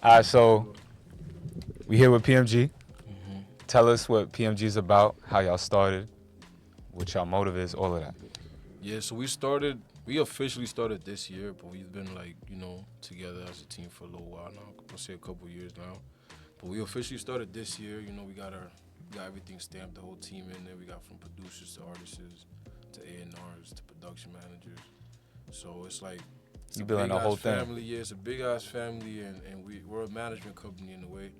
All right, so we here with PMG. Hmm. Tell us what PMG is about, how y'all started, what y'all motive is, all of that. Yeah, so we officially started this year, but we've been like, together as a team for a little while now. I'll say a couple years now. But we officially started this year. We got everything stamped, the whole team in there. We got from producers to artists to A&Rs to production managers. So it's like, it's You a building big the ass whole thing. family. Yeah, it's a big ass family, and we're a management company in a way.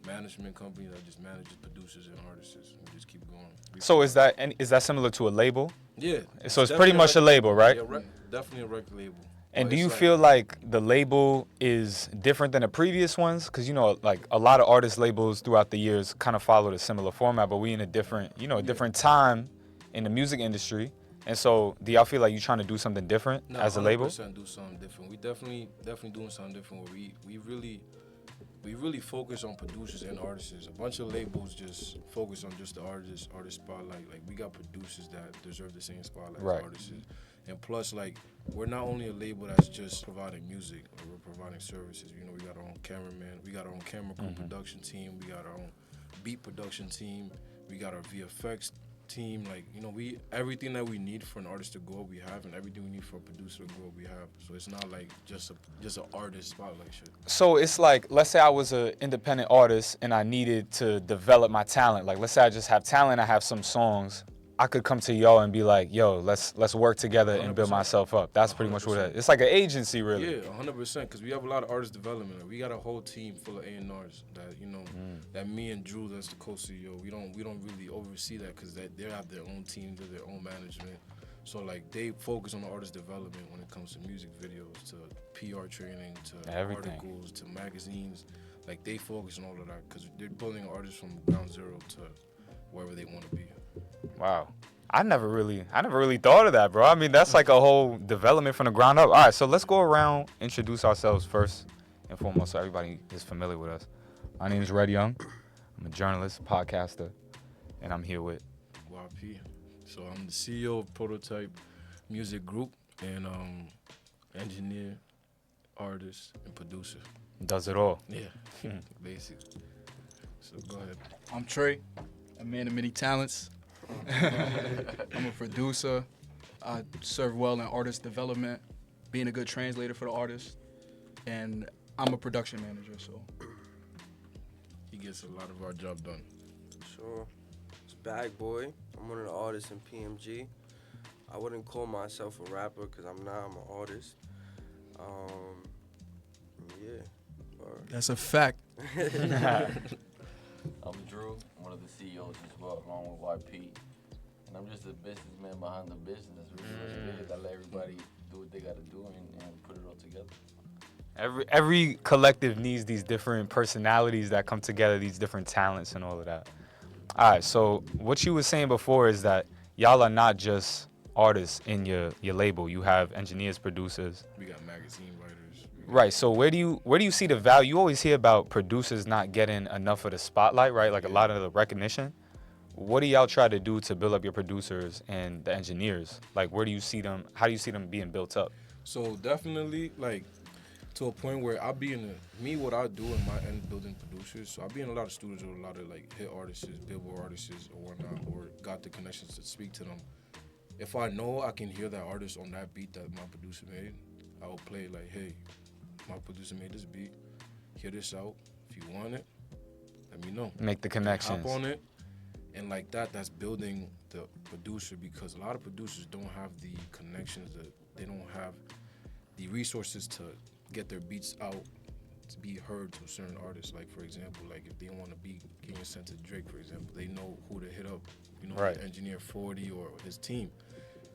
Management company that just manages producers and artists. We just keep going. So is that similar to a label? Yeah, So it's pretty definitely a much a record label, label. right? Yeah, definitely a record label. And But do it's you like, feel like the label is different than the previous ones? Because like a lot of artist labels throughout the years kind of followed a similar format, but we in a different, a yeah, different time in the music industry. And so, do y'all feel like you're trying to do something different no, as a label? 100% do something different. We definitely doing something different. Where we really focus on producers and artists. A bunch of labels just focus on just the artist spotlight. Like we got producers that deserve the same spotlight Right. as artists. And plus, like, we're not only a label that's just providing music, or we're providing services. We got our own cameraman, we got our own camera crew production team, we got our own beat production team, we got our VFX team. Like, we everything that we need for an artist to grow, we have, and everything we need for a producer to grow, we have. So it's not like just an artist spotlight shit. So it's like, let's say I was an independent artist and I needed to develop my talent. Like, let's say I just have talent, I have some songs. I could come to y'all and be like, "Yo, let's work together and build 100%. myself up." That's pretty much what it 100%. is. It's like an agency, really. Yeah, 100%. Because we have a lot of artist development. Like, we got a whole team full of A&Rs that that me and Drew, that's the co-CEO. We don't really oversee that because they have their own team, their own management. So like they focus on the artist development when it comes to music videos, to PR training, to Everything. articles, to magazines. Like they focus on all of that because they're building artists from ground zero to wherever they want to be. Wow. I never really thought of that, bro. I mean, that's like a whole development from the ground up. All right, so let's go around, introduce ourselves first and foremost so everybody is familiar with us. My name is Red Young. I'm a journalist, podcaster, and I'm here with. YP. So I'm the CEO of Prototype Music Group and engineer, artist, and producer. Does it all. Yeah, basic. So go ahead. I'm Trey, a man of many talents. I'm a producer. I serve well in artist development, being a good translator for the artist, and I'm a production manager. So He gets a lot of our job done. Sure. It's Bag Boy. I'm one of the artists in PMG. I wouldn't call myself a rapper because I'm not. I'm an artist. Yeah. that's a fact. I'm Drew, one of the CEOs as well, along with YP. And I'm just a businessman behind the business. Really, I let everybody do what they got to do and put it all together. Every collective needs these different personalities that come together, these different talents and all of that. All right, so what you were saying before is that y'all are not just artists in your label. You have engineers, producers. We got magazine writers. Right. So where do you see the value? You always hear about producers not getting enough of the spotlight, right? Like a lot of the recognition. What do y'all try to do to build up your producers and the engineers? Like, where do you see them? How do you see them being built up? So definitely, like, to a point where I'll be what I do in my end building producers. So I'll be in a lot of studios with a lot of like hit artists, billboard artists or whatnot, or got the connections to speak to them. If I know I can hear that artist on that beat that my producer made, I will play like, hey, my producer made this beat, hear this out. If you want it, let me know. Make the connections. Hop on it. And like that's building the producer, because a lot of producers don't have the connections, they don't have the resources to get their beats out to be heard to a certain artist. Like, for example, like if they want a beat getting sent to Drake, for example, they know who to hit up, Right. Engineer 40 or his team.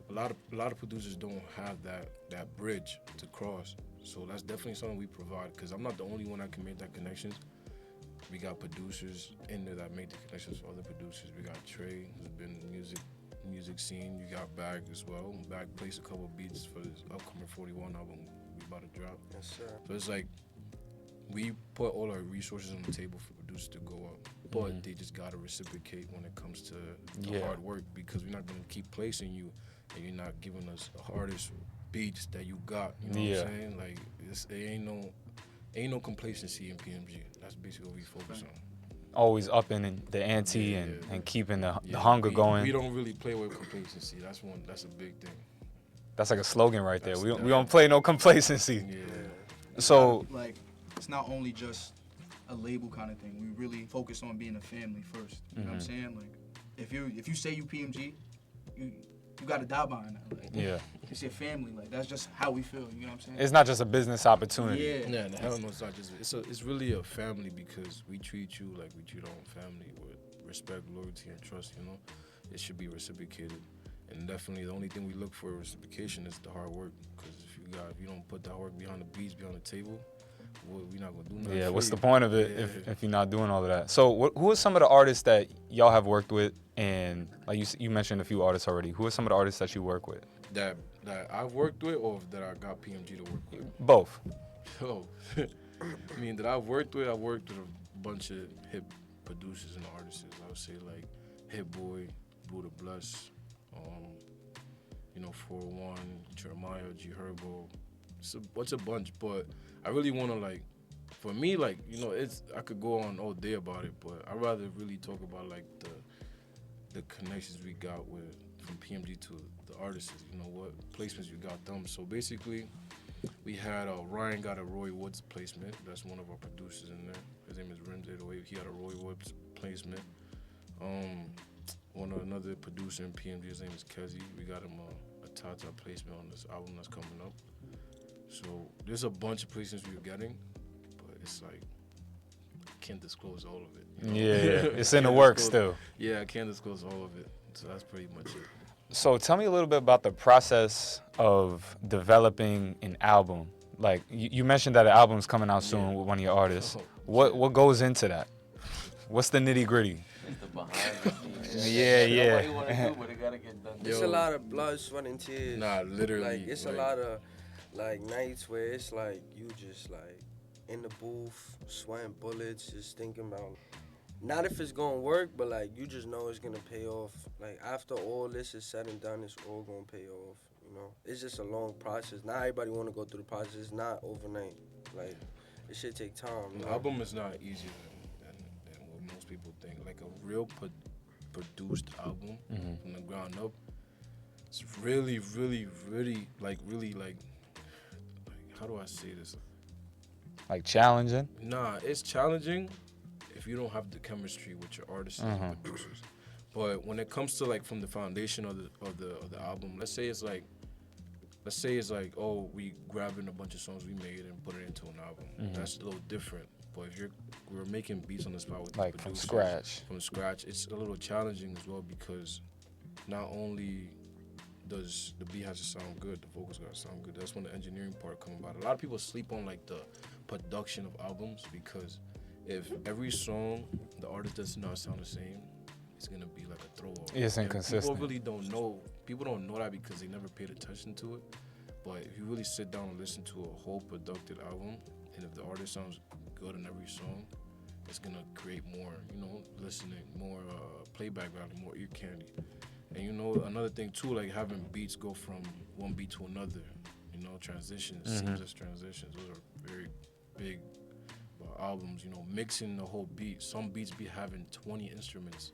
A lot of producers don't have that bridge to cross. So that's definitely something we provide, because I'm not the only one that can make that connections. We got producers in there that make the connections for other producers. We got Trey, who's been in the music scene. You got Bag as well. Bag plays a couple beats for this upcoming 41 album we about to drop. Yes, sir. So it's like we put all our resources on the table for producers to go up, but they just gotta reciprocate when it comes to the hard work, because we're not gonna keep placing you and you're not giving us the hardest beats that you got. You know what I'm saying? Like it ain't no complacency in PMG. That's basically what we focus on. Always upping the ante Yeah, and, yeah. and keeping the Yeah, hunger going. We don't really play with complacency. That's a big thing. That's like a slogan right there. That's We don't play no complacency. Yeah. So like, it's not only just a label kind of thing. We really focus on being a family first. You know what I'm saying? Like, if you say you PMG, you got to die behind that. Like, yeah, it's your family. Like, that's just how we feel. You know what I'm saying? it's not just a business opportunity. Yeah. Yeah, the hell no, it's not just. It's really a family because we treat you like we treat our own family with respect, loyalty, and trust. You know, it should be reciprocated, and definitely the only thing we look for reciprocation is the hard work. Because if you don't put the hard work behind the beats, behind the table, we're not gonna do nothing. Yeah, for what's you. the point of it if you're not doing all of that? So who are some of the artists that y'all have worked with? And like you mentioned a few artists already. Who are some of the artists that you work with? That I've worked with, or that I got PMG to work with? Both. Oh, I mean, that I've worked with a bunch of hip producers and artists. I would say like Hit Boy, Buddha Bless, 401, Jeremiah, G Herbo. It's a bunch, but I really want to like, for me, like, I could go on all day about it, but I'd rather really talk about like the connections we got from PMG to the artists. You know what placements we got them. So basically, we had Ryan got a Roy Woods placement. That's one of our producers in there. His name is Rim808. He had a Roy Woods placement. Another producer in PMG. His name is Kezi. We got him a Tata placement on this album that's coming up. So there's a bunch of placements we're getting, but it's like I can't disclose all of it. You know? Yeah, it's in the Can't works disclose- still. Yeah, I can't disclose all of it. So that's pretty much it. So tell me a little bit about the process of developing an album. Like you mentioned that an album's coming out soon with one of your artists. Oh, What goes into that? What's the nitty gritty? It's the behind the scenes. Yeah. Nobody want to do, but it gotta get done. It's a lot of blood, sweat, and tears. Nah, literally. Like, it's a lot of, like, nights where it's like, you just, like, in the booth, sweating bullets, just thinking about, not if it's gonna work, but, like, you just know it's gonna pay off. Like, after all this is said and done, it's all gonna pay off, you know? It's just a long process. Not everybody wanna go through the process. It's not overnight. Like, it should take time. The album is not easier than what most people think. Like, a real produced album from the ground up, it's really, really, really, like, how do I say this? Like challenging? Nah, it's challenging if you don't have the chemistry with your artists and producers. But when it comes to like from the foundation of the album, let's say it's like, oh, we grabbing a bunch of songs we made and put it into an album. That's a little different. But if we're making beats on the spot with Like the from producers, scratch. it's a little challenging as well because not only does the beat has to sound good, the vocals gotta sound good. That's when the engineering part come about. A lot of people sleep on like the production of albums because if every song the artist does not sound the same, it's gonna be like a throw off. It's inconsistent. People really don't know. People don't know that because they never paid attention to it. But if you really sit down and listen to a whole productive album, and if the artist sounds good in every song, it's gonna create more, listening, more playback value, more ear candy. And another thing too, like having beats go from one beat to another, transitions, seamless transitions. Those are very big albums. Mixing the whole beat. Some beats be having 20 instruments,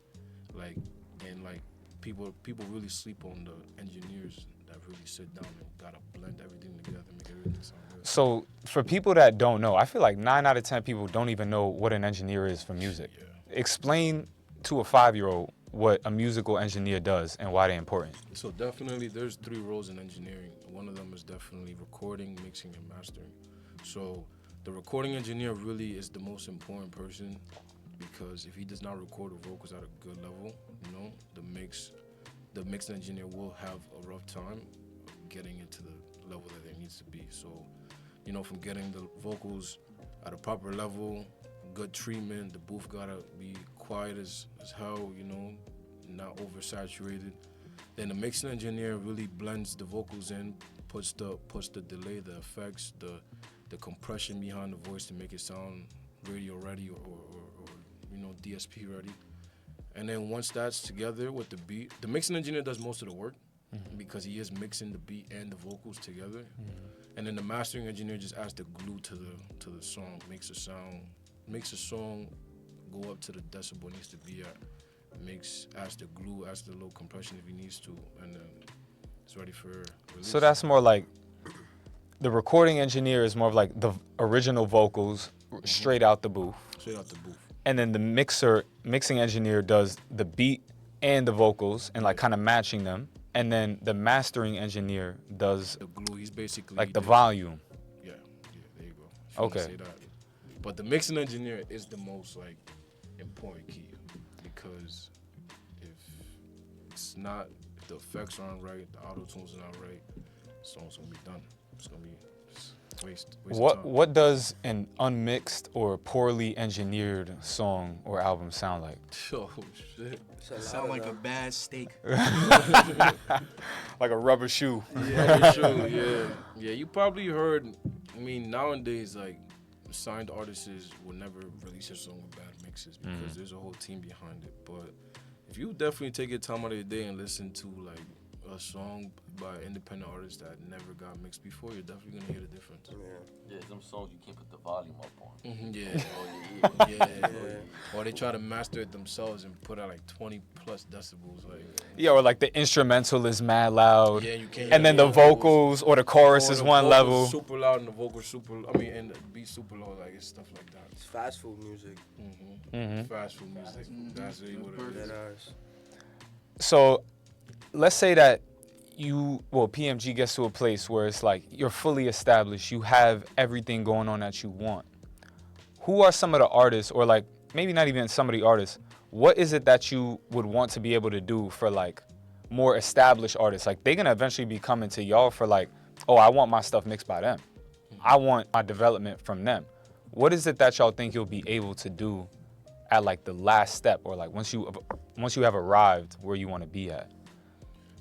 and people really sleep on the engineers that really sit down and gotta blend everything together, make everything sound good. So for people that don't know, I feel like 9 out of 10 people don't even know what an engineer is for music. Yeah. Explain to a 5-year-old what a musical engineer does and why they're important. So definitely there's 3 roles in engineering. One of them is definitely recording, mixing, and mastering. So the recording engineer really is the most important person because if he does not record the vocals at a good level, the mix engineer will have a rough time getting it to the level that it needs to be. So, from getting the vocals at a proper level, good treatment, the booth gotta be quiet as hell, not oversaturated. Then the mixing engineer really blends the vocals in, puts the delay, the effects, the compression behind the voice to make it sound radio ready or DSP ready. And then once that's together with the beat, the mixing engineer does most of the work because he is mixing the beat and the vocals together. and then the mastering engineer just adds the glue to the song, makes the song go up to the decibel it needs to be at, adds the glue, adds the low compression if he needs to, and then it's ready for release. So that's more like the recording engineer is more of like the original vocals straight out the booth. Straight out the booth. And then the mixing engineer does the beat and the vocals and like kind of matching them. And then the mastering engineer does The glue, he's basically like the volume. Yeah, there you go. If you wanna Okay. say that. But the mixing engineer is the most like important key, because if the effects aren't right, the auto tunes are not right, the song's gonna be done. It's gonna be just waste of time. What does an unmixed or poorly engineered song or album sound like? Oh shit. It's a lot Sound of like a them. bad steak. Like a rubber shoe. Yeah, for sure. Yeah. You probably heard. I mean, nowadays, like signed artists will never release a song with bad mixes because there's a whole team behind it. But if you definitely take your time out of the day and listen to like a song by independent artists that never got mixed before, you're definitely gonna hear the difference. Yeah, some songs you can't put the volume up on. Yeah. Oh, yeah. Yeah. Or they try to master it themselves and put out like 20 plus decibels. Like, Yeah, or like the instrumental is mad loud. yeah, you can't. And then the vocals or the chorus Or is the one vocals level. super loud and the vocals and the beat super low. Like, it's stuff like that. It's fast food music. Fast food music. That's really what it is. Dead eyes. So let's say that PMG gets to a place where it's like you're fully established, you have everything going on that you want. Who are some of the artists, or like maybe not even some of the artists, what is it that you would want to be able to do for like more established artists? Like they're gonna eventually be coming to y'all for like, oh, I want my stuff mixed by them. I want my development from them. What is it that y'all think you'll be able to do at like the last step, or like once you have arrived where you want to be at?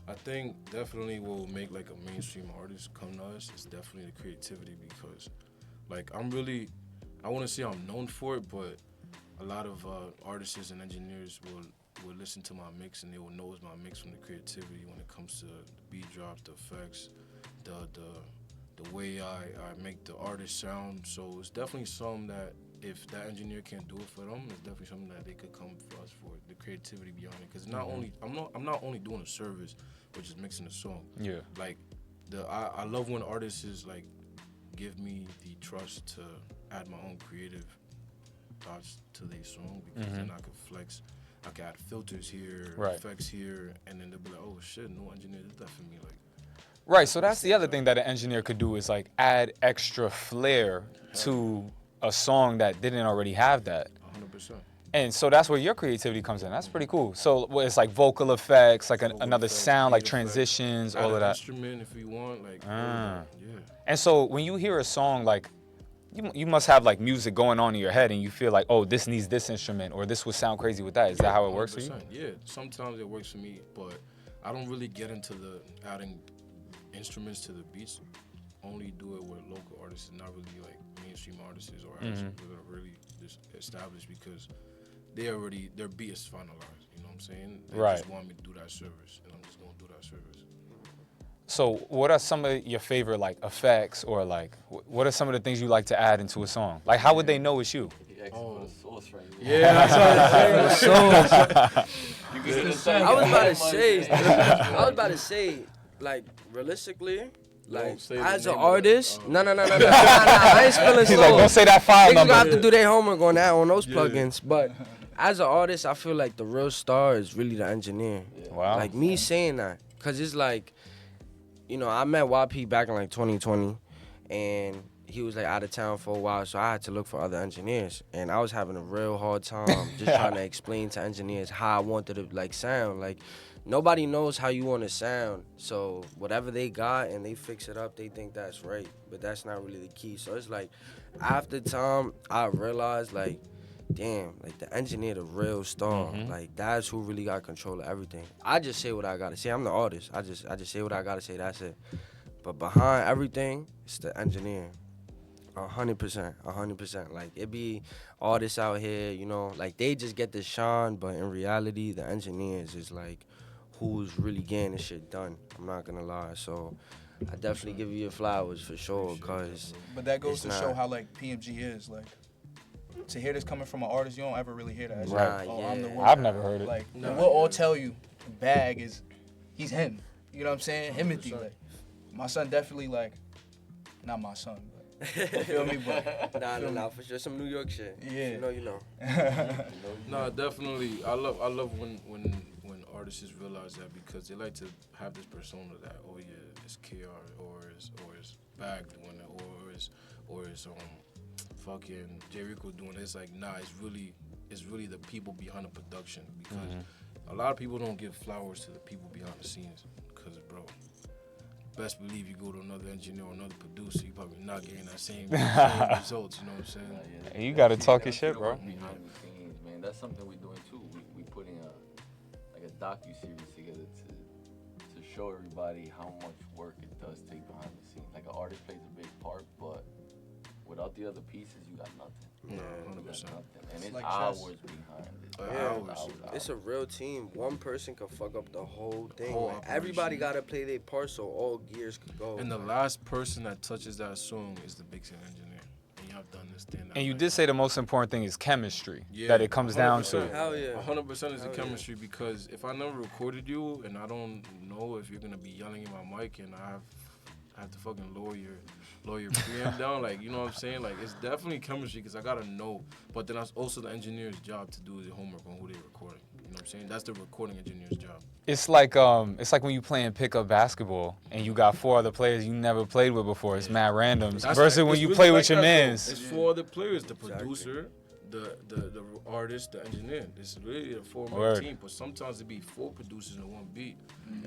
I think definitely what will make like a mainstream artist come to us is definitely the creativity, because like I want to say I'm known for it, but a lot of artists and engineers will listen to my mix and they will know it's my mix from the creativity when it comes to the beat drops, the effects, the way I make the artist sound. So it's definitely something that if that engineer can't do it for them, it's definitely something that they could come for us for, the creativity behind it. Because I'm not only doing a service, which is mixing the song. Yeah. Like I love when artists is like give me the trust to add my own creative thoughts to their song, because then I could flex. I could add filters here, Right. effects here, and then they'll be like, oh shit, no engineer did that for me. Like, Right, so that's the other thing that an engineer could do is like add extra flair to a song that didn't already have that. 100%. And so that's where your creativity comes in. That's pretty cool. So it's like vocal effects, like Vocal another effects, sound, like beat effects, transitions, add all of an that. instrument if you want, like, all of that. Yeah. And so when you hear a song, like you must have like music going on in your head and you feel like, oh, this needs this instrument, or this would sound crazy with that. Is that how it works for you? 100%. Yeah, sometimes it works for me, but I don't really get into the adding instruments to the beats. Only do it with local artists and not really like mainstream artists or artists that are really just established, because their beat is finalized. You know what I'm saying? They Right. just want me to do that service, and I'm just gonna do that service. So what are some of your favorite like effects, or like what are some of the things you like to add into a song? Like how would they know it's you? He asked for the sauce right there. Yeah, that's what You can just say, I was about to money, say, man. I was about to say, like realistically, like Don't say the as an name of it. artist, no, I ain't spilling He's like, don't sauce. say that file Niggas number. gonna have to do their homework on that, on those plugins. But as an artist, I feel like the real star is really the engineer. Wow. Like me saying that, cause it's like, you know, I met YP back in like 2020, and he was like out of town for a while, so I had to look for other engineers, and I was having a real hard time just trying to explain to engineers how I wanted to like sound. Like nobody knows how you want to sound, so whatever they got and they fix it up, they think that's right, but that's not really the key. So it's like after time, I realized like, damn, like the engineer, the real star, like that's who really got control of everything. I just say what I gotta say. I'm the artist. I just say what I gotta say. That's it. But behind everything, it's the engineer. 100%. Like it be artists out here, you know, like they just get the shine, but in reality, the engineers is like who's really getting this shit done. I'm not gonna lie. So I definitely give you your flowers for sure, cause But that goes It's to not. show how like PMG is like. To hear this coming from an artist, you don't ever really hear that. It's Right. like, oh, I'm the Yeah. one. I've never heard it. Like, Nah, and we'll all yeah. tell you, Bag is, he's him. You know what I'm saying? Himothy. 100%. Like, my son definitely like, not my son, but you feel me? But nah, for sure, some New York shit. Yeah. You know, you know. No, definitely. I love when artists realize that because they like to have this persona that it's KR or it's Bag doing it or it's fucking Jericho doing it. It's like nah, it's really the people behind the production because a lot of people don't give flowers to the people behind the scenes because bro. Best believe you go to another engineer or another producer, you probably not getting that same results. You know what I'm saying? And you gotta talk your See shit, the bro. work behind the scenes, man. That's something we're doing too. We putting a docu-series together to show everybody how much work it does take behind the scenes. Like an artist plays a big part, but without the other pieces, you got nothing. Yeah, You 100%. got nothing. And it's like hours chess. behind it. Yeah. It's a real team. One person can fuck up the whole thing. Whole Like, everybody operation. gotta play their part so all gears could go. And the last person that touches that song is the mixing engineer. And you have to understand that. And you like, did say the most important thing is chemistry Yeah, that it comes down 100%. to. Hell yeah. 100% is the Hell yeah. chemistry because if I never recorded you and I don't know if you're gonna be yelling in my mic and I have to fucking lower your preamp down, like, you know what I'm saying? Like, it's definitely chemistry because I gotta know. But then that's also the engineer's job to do the homework on who they're recording. You know what I'm saying? That's the recording engineer's job. It's like when you playing pickup basketball and you got 4 other players you never played with before. It's mad randoms. That's Versus like- when it's you really play like with your that, though. mans. It's 4 other players: the Exactly. producer, the artist, the engineer. It's really a 4-man Word. team. But sometimes it be 4 producers in one beat,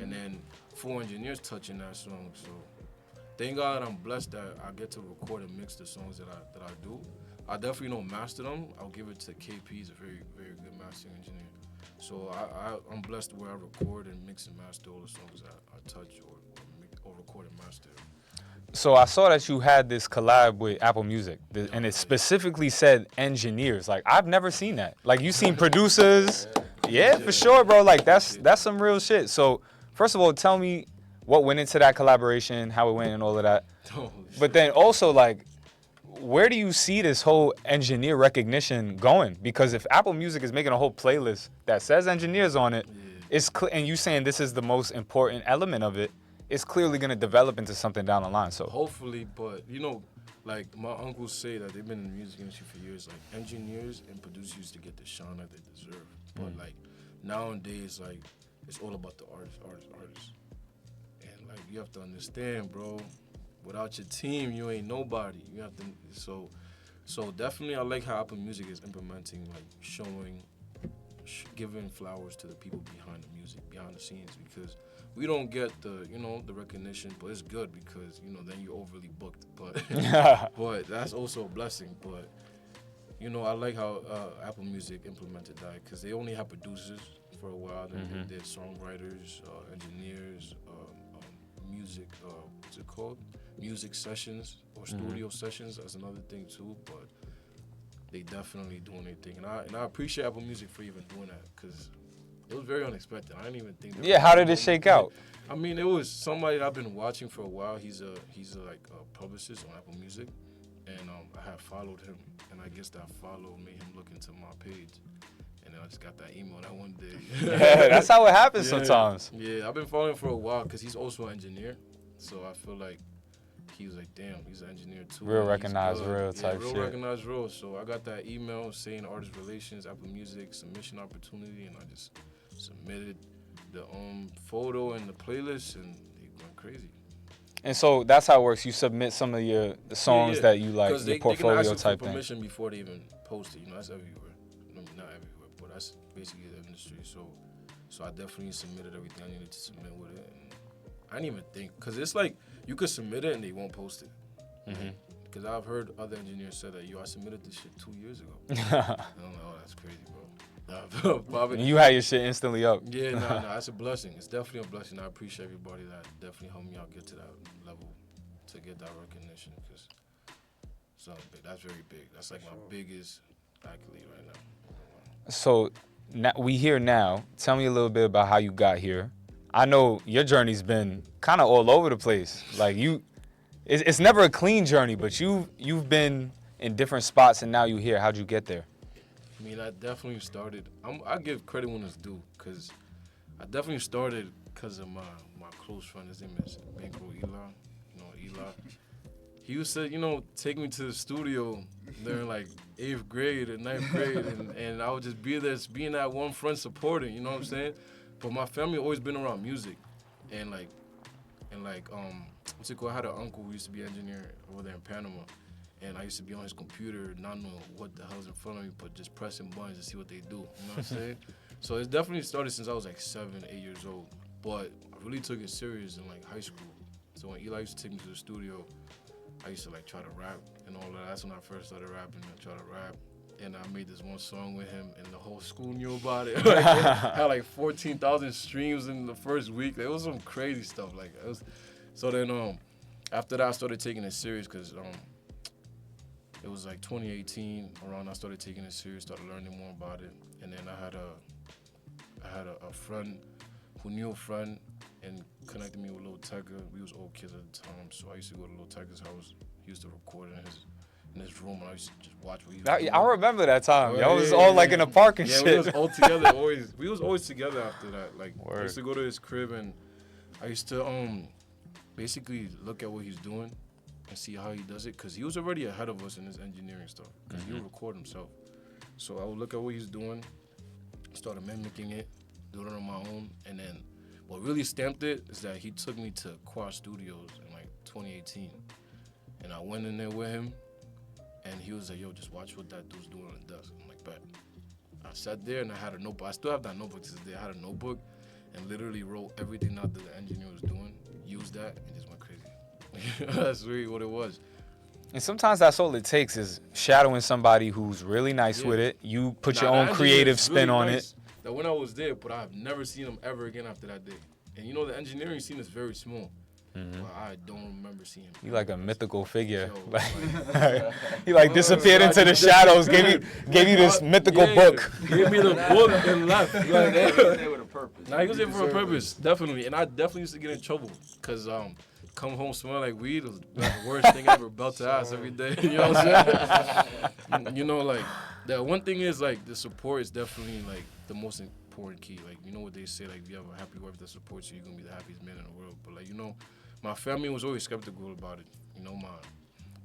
and then 4 engineers touching that song. So thank God that I'm blessed that I get to record and mix the songs that I do. I definitely don't master them. I'll give it to KP. He's a very very good mastering engineer. So I'm blessed where I record and mix and master all the songs that I touch or record and master. So I saw that you had this collab with Apple Music, and it specifically said engineers. Like, I've never seen that. Like, you seen producers. Yeah, for sure, bro. Like, that's some real shit. So first of all, tell me what went into that collaboration, how it went, and all of that. But then also, like, where do you see this whole engineer recognition going? Because if Apple Music is making a whole playlist that says engineers on it, and you saying this is the most important element of it, it's clearly gonna develop into something down the line. So Hopefully, but you know, like my uncles say that they've been in the music industry for years. Like engineers and producers used to get the shine that they deserve, but like nowadays, like it's all about the artist, and like you have to understand, bro. Without your team, you ain't nobody. You have to so definitely I like how Apple Music is implementing, like showing, giving flowers to the people behind the music, behind the scenes, because we don't get the the recognition, but it's good because then you're overly booked. But but that's also a blessing. But I like how Apple Music implemented that because they only have producers for a while. Then they did songwriters, engineers, music. What's it called? Music sessions or studio sessions. That's another thing too. But they definitely doing their thing, and I appreciate Apple Music for even doing that because it was very unexpected. I didn't even think. yeah, how did it shake out? I mean, it was somebody that I've been watching for a while. He's a publicist on Apple Music, and I had followed him, and I guess that follow made him look into my page, and then I just got that email that one day. Yeah, that's how it happens sometimes. Yeah, I've been following him for a while because he's also an engineer, so I feel like he was like, damn, he's an engineer too. Real He's recognized good. real type real shit. recognized real. So I got that email saying artist relations, Apple Music, submission opportunity, and I just submitted the photo and the playlist, and they went crazy. And so that's how it works. You submit some of the songs that you like, 'Cause your they portfolio can ask type for thing. permission before they even post it. That's everywhere. I mean, not everywhere, but that's basically the industry. So I definitely submitted everything I needed to submit with it. And I didn't even think, because it's like you could submit it and they won't post it. Because I've heard other engineers say that, I submitted this shit 2 years ago. And I'm like, oh, that's crazy, bro. Probably, And you had your shit instantly up. yeah, no, that's a blessing. It's definitely a blessing. I appreciate everybody that definitely helped me out get to that level, to get that recognition, because big. That's very big. That's like my biggest accolade right now. So now, we here now. Tell me a little bit about how you got here. I know your journey's been kind of all over the place. Like it's never a clean journey, but you've been in different spots, and now you here. How'd you get there? I mean, I definitely started. I give credit when it's due, cause I definitely started because of my close friend. His name is Bankroll Eli. You know Eli. He used to, take me to the studio during like 8th grade or 9th grade, and I would just be there, just being that one friend supporting. You know what I'm saying? But my family always been around music, and what's it called? I had an uncle who used to be an engineer over there in Panama. And I used to be on his computer, not knowing what the hell's in front of me, but just pressing buttons to see what they do. You know what I'm saying? So it's definitely started since I was like 7, 8 years old. But I really took it serious in like high school. So when Eli used to take me to the studio, I used to like try to rap and all that. That's when I first started rapping. I tried to rap. And I made this one song with him, and the whole school knew about it. Like, it had like 14,000 streams in the first week. It was some crazy stuff. Like it was. So then after that, I started taking it serious because it was like 2018 around. I started taking it serious, started learning more about it, and then I had a friend who knew a friend and connected me with Lil Tecca. We was old kids at the time, so I used to go to Lil Tecca's house. He used to record in his room, and I used to just watch what he was doing. I remember that time. Oh, Y'all was yeah, all yeah, like yeah. in the park and Yeah, shit. we was all together. We was always together after that. Like I Word. used to go to his crib, and I used to basically look at what he's doing and see how he does it, because he was already ahead of us in his engineering stuff, because he would record himself. So I would look at what he's doing, started mimicking it, doing it on my own, and then what really stamped it is that he took me to Quad Studios in like 2018, and I went in there with him, and he was like, yo, just watch what that dude's doing on the desk. I'm like, bet. I sat there and I had a notebook. I still have that notebook to this day. I had a notebook and literally wrote everything out that the engineer was doing, used that, and just went crazy. That's really what it was. And sometimes that's all it takes is shadowing somebody who's really nice with it. You put your own that creative engineer is spin really on nice. it. That when I was there, but I've never seen him ever again after that day. And the engineering scene is very small. But I don't remember seeing him. You like a mythical figure. Yo, He like disappeared into the shadows, gave you this mythical book. Gave me the book and left. He was there with a purpose. Nah, he was there for a purpose, definitely. And I definitely used to get in trouble, because come home smelling like weed was the worst thing ever. Belt to ass every day. You know what I'm saying? Like, the one thing is, like, the support is definitely, like, the most important key. Like, you know what they say, like, if you have a happy wife that supports you, you're going to be the happiest man in the world. But, like, my family was always skeptical about it.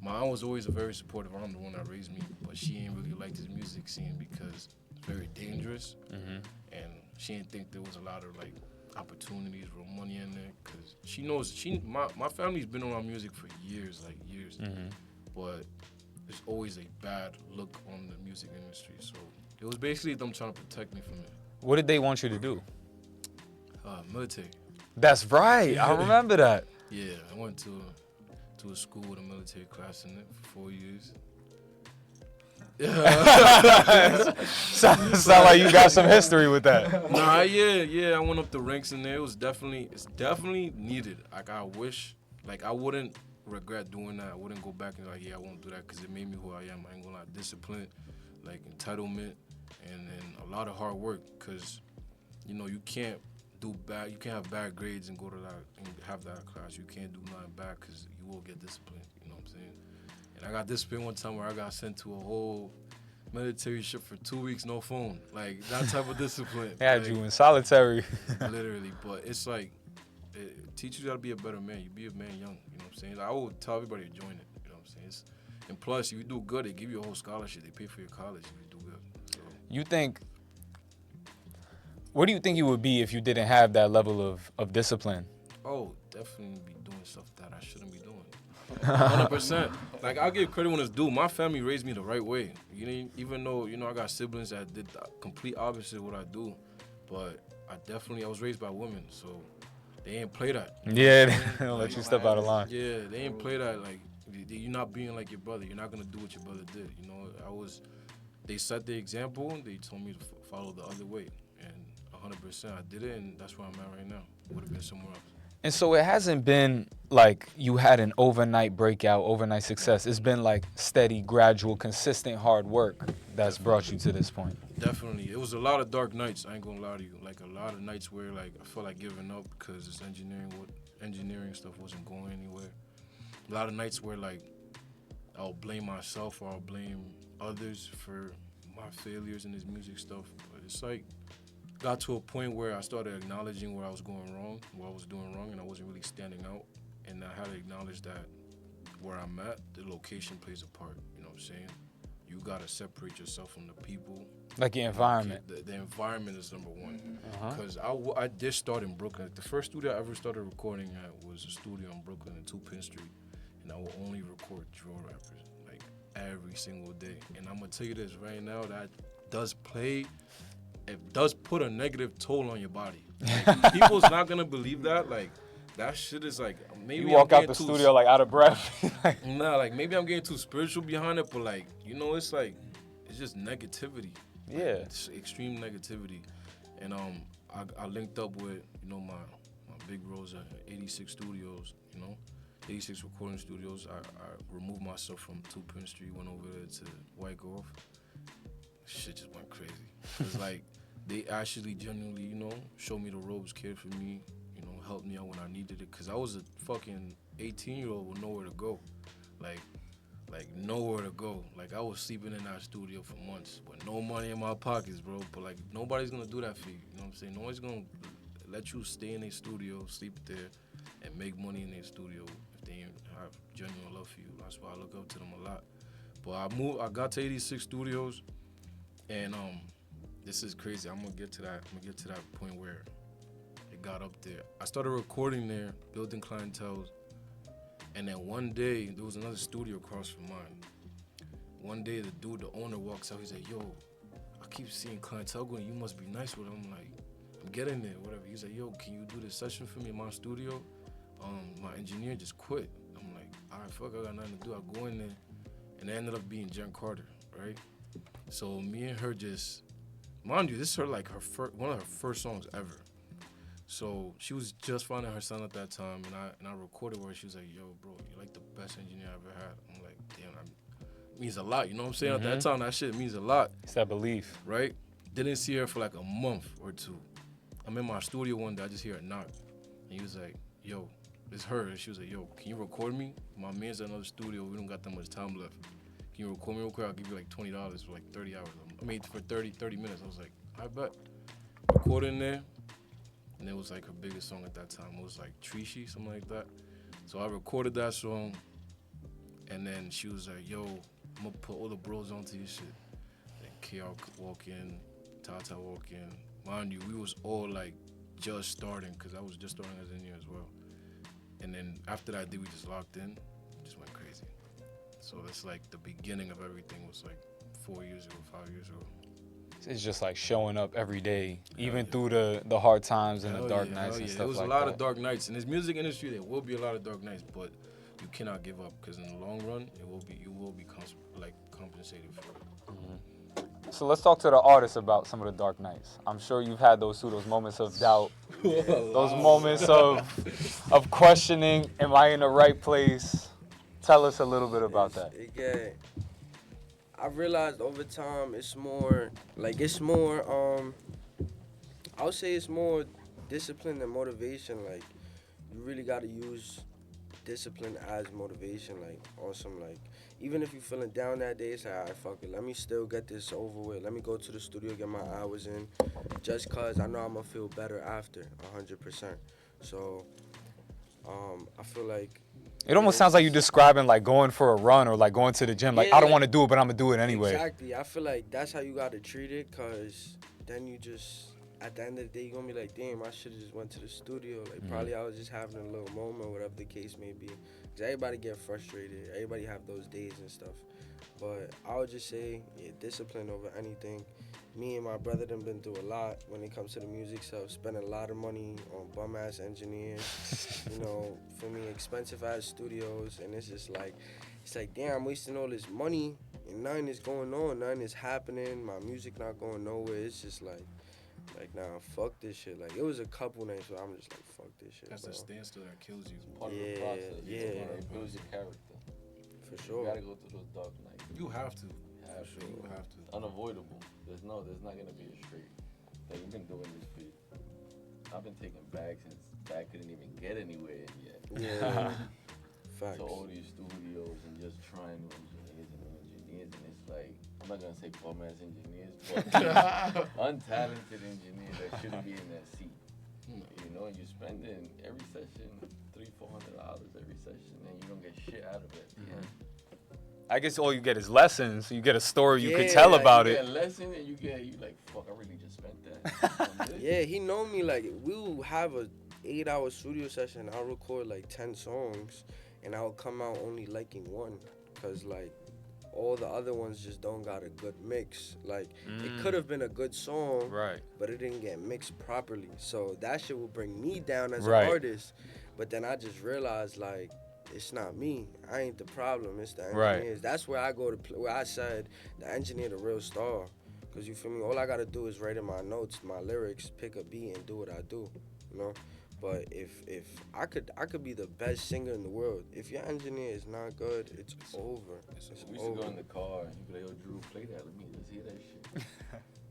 My aunt was always very supportive. I'm the one that raised me, but she ain't really liked this music scene because it's very dangerous, and she didn't think there was a lot of like opportunities, real money in there. Cause she knows my family's been around music for years, but there's always a bad look on the music industry. So it was basically them trying to protect me from it. What did they want you to do? Military. That's right. I remember that. Yeah, I went to a school with a military class in it for 4 years. Sound like you got some history with that. Nah, yeah, I went up the ranks in there. It's definitely needed. Like, I wish, like, I wouldn't regret doing that. I wouldn't go back and like, yeah, I won't do that, because it made me who I am. I ain't gonna lie, discipline, like entitlement, and then a lot of hard work, because, you can't do bad. You can't have bad grades and go to that and have that class. You can't do nothing bad, because you will get disciplined. You know what I'm saying? And I got disciplined one time where I got sent to a whole military ship for 2 weeks, no phone. Like, that type of discipline. They had like, you in solitary. literally. But it's like, it teaches you how to be a better man. You be a man young. You know what I'm saying? I would tell everybody to join it. You know what I'm saying? And plus, if you do good, they give you a whole scholarship. They pay for your college if you do good. So. Where do you think you would be if you didn't have that level of discipline? Oh, definitely be doing stuff that I shouldn't be doing. 100%. Like, I'll give credit when it's due. My family raised me the right way. Even though, I got siblings that did the complete opposite of what I do. But I was raised by women, so they ain't play that. Yeah, they don't let you step out of line. Yeah, they ain't play that. Like, you're not being like your brother. You're not going to do what your brother did. They set the example, and they told me to follow the other way. And 100%, I did it, and that's where I'm at right now. Would have been somewhere else. And so it hasn't been like you had an overnight breakout, overnight success. It's been like steady, gradual, consistent hard work that's brought you to this point. Definitely. It was a lot of dark nights, I ain't gonna lie to you. Like a lot of nights where like I felt like giving up because this engineering stuff wasn't going anywhere. A lot of nights where like I'll blame myself or I'll blame others for my failures in this music stuff. But it's like got to a point where I started acknowledging where I was going wrong, what I was doing wrong, and I wasn't really standing out. And I had to acknowledge that where I'm at, the location plays a part. You know what I'm saying? You gotta separate yourself from the people. Like the environment. The environment is number one. Uh-huh. Because I did start in Brooklyn. The first studio I ever started recording at was a studio in Brooklyn in 2 Penn Street. And I will only record drill rappers, like every single day. And I'm gonna tell you this right now, that does play, it does put a negative toll on your body. Like, people's not gonna believe that. Like, that shit is like, maybe You walk I'm out the getting studio like out of breath. Nah, like maybe I'm getting too spiritual behind it, but like, you know, it's like, it's just negativity. Like, Yeah. it's extreme negativity. And I linked up with, you know, my big bros at 86 Studios, you know, 86 recording studios. I removed myself from 2 Penn Street, went over there to White Grove. Shit just went crazy. It's like, they actually genuinely, you know, showed me the ropes, cared for me, you know, helped me out when I needed it. Cause I was a fucking 18-year-old with nowhere to go. Like nowhere to go. Like I was sleeping in that studio for months with no money in my pockets, bro. But like nobody's gonna do that for you. You know what I'm saying? Nobody's gonna let you stay in their studio, sleep there, and make money in their studio if they have genuine love for you. That's why I look up to them a lot. But I got to 86 Studios, and this is crazy. I'm gonna get to that point where it got up there. I started recording there, building clientele, and then one day there was another studio across from mine. One day the owner walks out. He's like, "Yo, I keep seeing clientele going. You must be nice with them." I'm like, "I'm getting there, whatever." He's like, "Yo, can you do this session for me in my studio? My engineer just quit." I'm like, "All right, fuck, I got nothing to do." I go in there, and it ended up being Jen Carter, right? So me and her just, mind you, this is her like one of her first songs ever. So she was just finding her son at that time, and I recorded her. She was like, "Yo, bro, you're like the best engineer I ever had." I'm like, "Damn, that means a lot." You know what I'm saying? At that time, that shit means a lot. It's that belief. Right? Didn't see her for like a month or two. I'm in my studio one day, I just hear a knock. And he was like, "Yo, it's her." And she was like, "Yo, can you record me? My man's at another studio. We don't got that much time left. Can you record me real quick? I'll give you like $20 for like 30 hours. I mean, for 30 minutes." I was like, "I bet." Recorded in there. And it was like her biggest song at that time. It was like Treachy, something like that. So I recorded that song. And then she was like, "Yo, I'm gonna put all the bros onto your shit." And KR walk in, Tata walk in. Mind you, we was all like just starting, because I was just starting as engineer as well. And then after that day, we just locked in, just went crazy. So that's like the beginning of everything was like 4 years ago, 5 years ago. It's just like showing up every day, even yeah. through the hard times and Hell the dark yeah, nights hell and yeah. stuff like that. It was a lot of dark nights. In this music industry, there will be a lot of dark nights, but you cannot give up, because in the long run, you will be compensated for it. So let's talk to the artists about some of the dark nights. I'm sure you've had those moments of doubt, those moments of questioning, am I in the right place? Tell us a little bit about that. I realized over time it's more, I would say it's more discipline than motivation. Like, you really got to use discipline as motivation. Like, awesome. Like, even if you're feeling down that day, it's like, all right, fuck it. Let me still get this over with. Let me go to the studio, get my hours in, just because I know I'm going to feel better after, 100%. So, I feel like... It almost sounds like you're describing like going for a run or like going to the gym. Like, Yeah, I don't like- want to do it, but I'm going to do it anyway. Exactly. I feel like that's how you got to treat it, because then you just, at the end of the day, you're going to be like, damn, I should have just went to the studio. Like, probably I was just having a little moment, whatever the case may be. Because everybody get frustrated. Everybody have those days and stuff. But I would just say, yeah, discipline over anything. Me and my brother done been through a lot when it comes to the music stuff. Spending a lot of money on bum-ass engineers. You know, for me, expensive-ass studios. And it's just like, damn, I'm wasting all this money and nothing is going on. Nothing is happening. My music not going nowhere. It's just like, Like, nah, fuck this shit. Like, it was a couple nights where I'm just like, fuck this shit, That's bro. the standstill that kills you. Part of Yeah, the process. yeah. It builds your character. For You sure. gotta go through those dark nights. You have to. You have to. You have to. It's unavoidable. There's not gonna be a straight. Like, we've been doing this for. I've been taking bags since bag couldn't even get anywhere yet. Yeah. Facts. To all these studios and just trying new engineers, and it's like, I'm not gonna say bum ass engineers, but untalented engineers that shouldn't be in that seat. You know, and you're spending every session $300-$400 every session, and you don't get shit out of it. I guess all you get is lessons. You get a story you could Yeah, tell like, about You it. get a lesson, and you like, fuck, I really just spent that. on this. Yeah, he know me. Like, we'll have a 8-hour studio session. I'll record like 10 songs, and I'll come out only liking one, cause like all the other ones just don't got a good mix. Like, it could have been a good song, Right. but it didn't get mixed properly. So that shit will bring me down as Right. an artist. But then I just realized, like, it's not me. I ain't the problem. It's the Right. engineers. That's where I go to where I said the engineer the real star. Cause you feel me? All I gotta do is write in my notes, my lyrics, pick a beat, and do what I do. You know. But if I could be the best singer in the world. If your engineer is not good, it's over. It's We used to over. go in the car and you'd be like, yo, Drew, play that. Let me just hear that shit.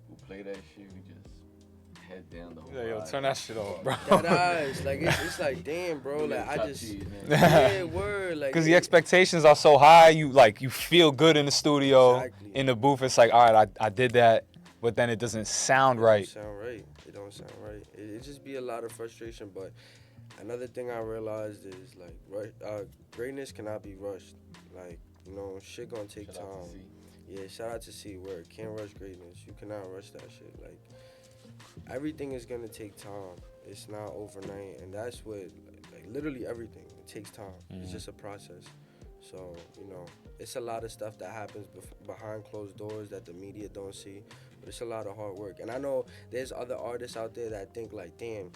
We'll play that shit. We just head down the whole Yeah, yo, ride. turn that shit off, bro. That eyes, like it's like damn, bro. We Like get I chopped just cheese, man. yeah, word. Like Because the expectations are so high, you feel good in the studio. Exactly. In the booth, it's like, all right, I did that, but then it doesn't sound right. It don't sound right. It don't sound right. It just be a lot of frustration. But another thing I realized is like greatness cannot be rushed. Like, you know, shit gonna take Shout out to time. C. Yeah, shout out to C Word. Can't rush greatness. You cannot rush that shit. Like, everything is gonna take time. It's not overnight, and that's what like literally everything. It takes time. It's just a process. So, you know, it's a lot of stuff that happens behind closed doors that the media don't see, but it's a lot of hard work. And I know there's other artists out there that think like, damn,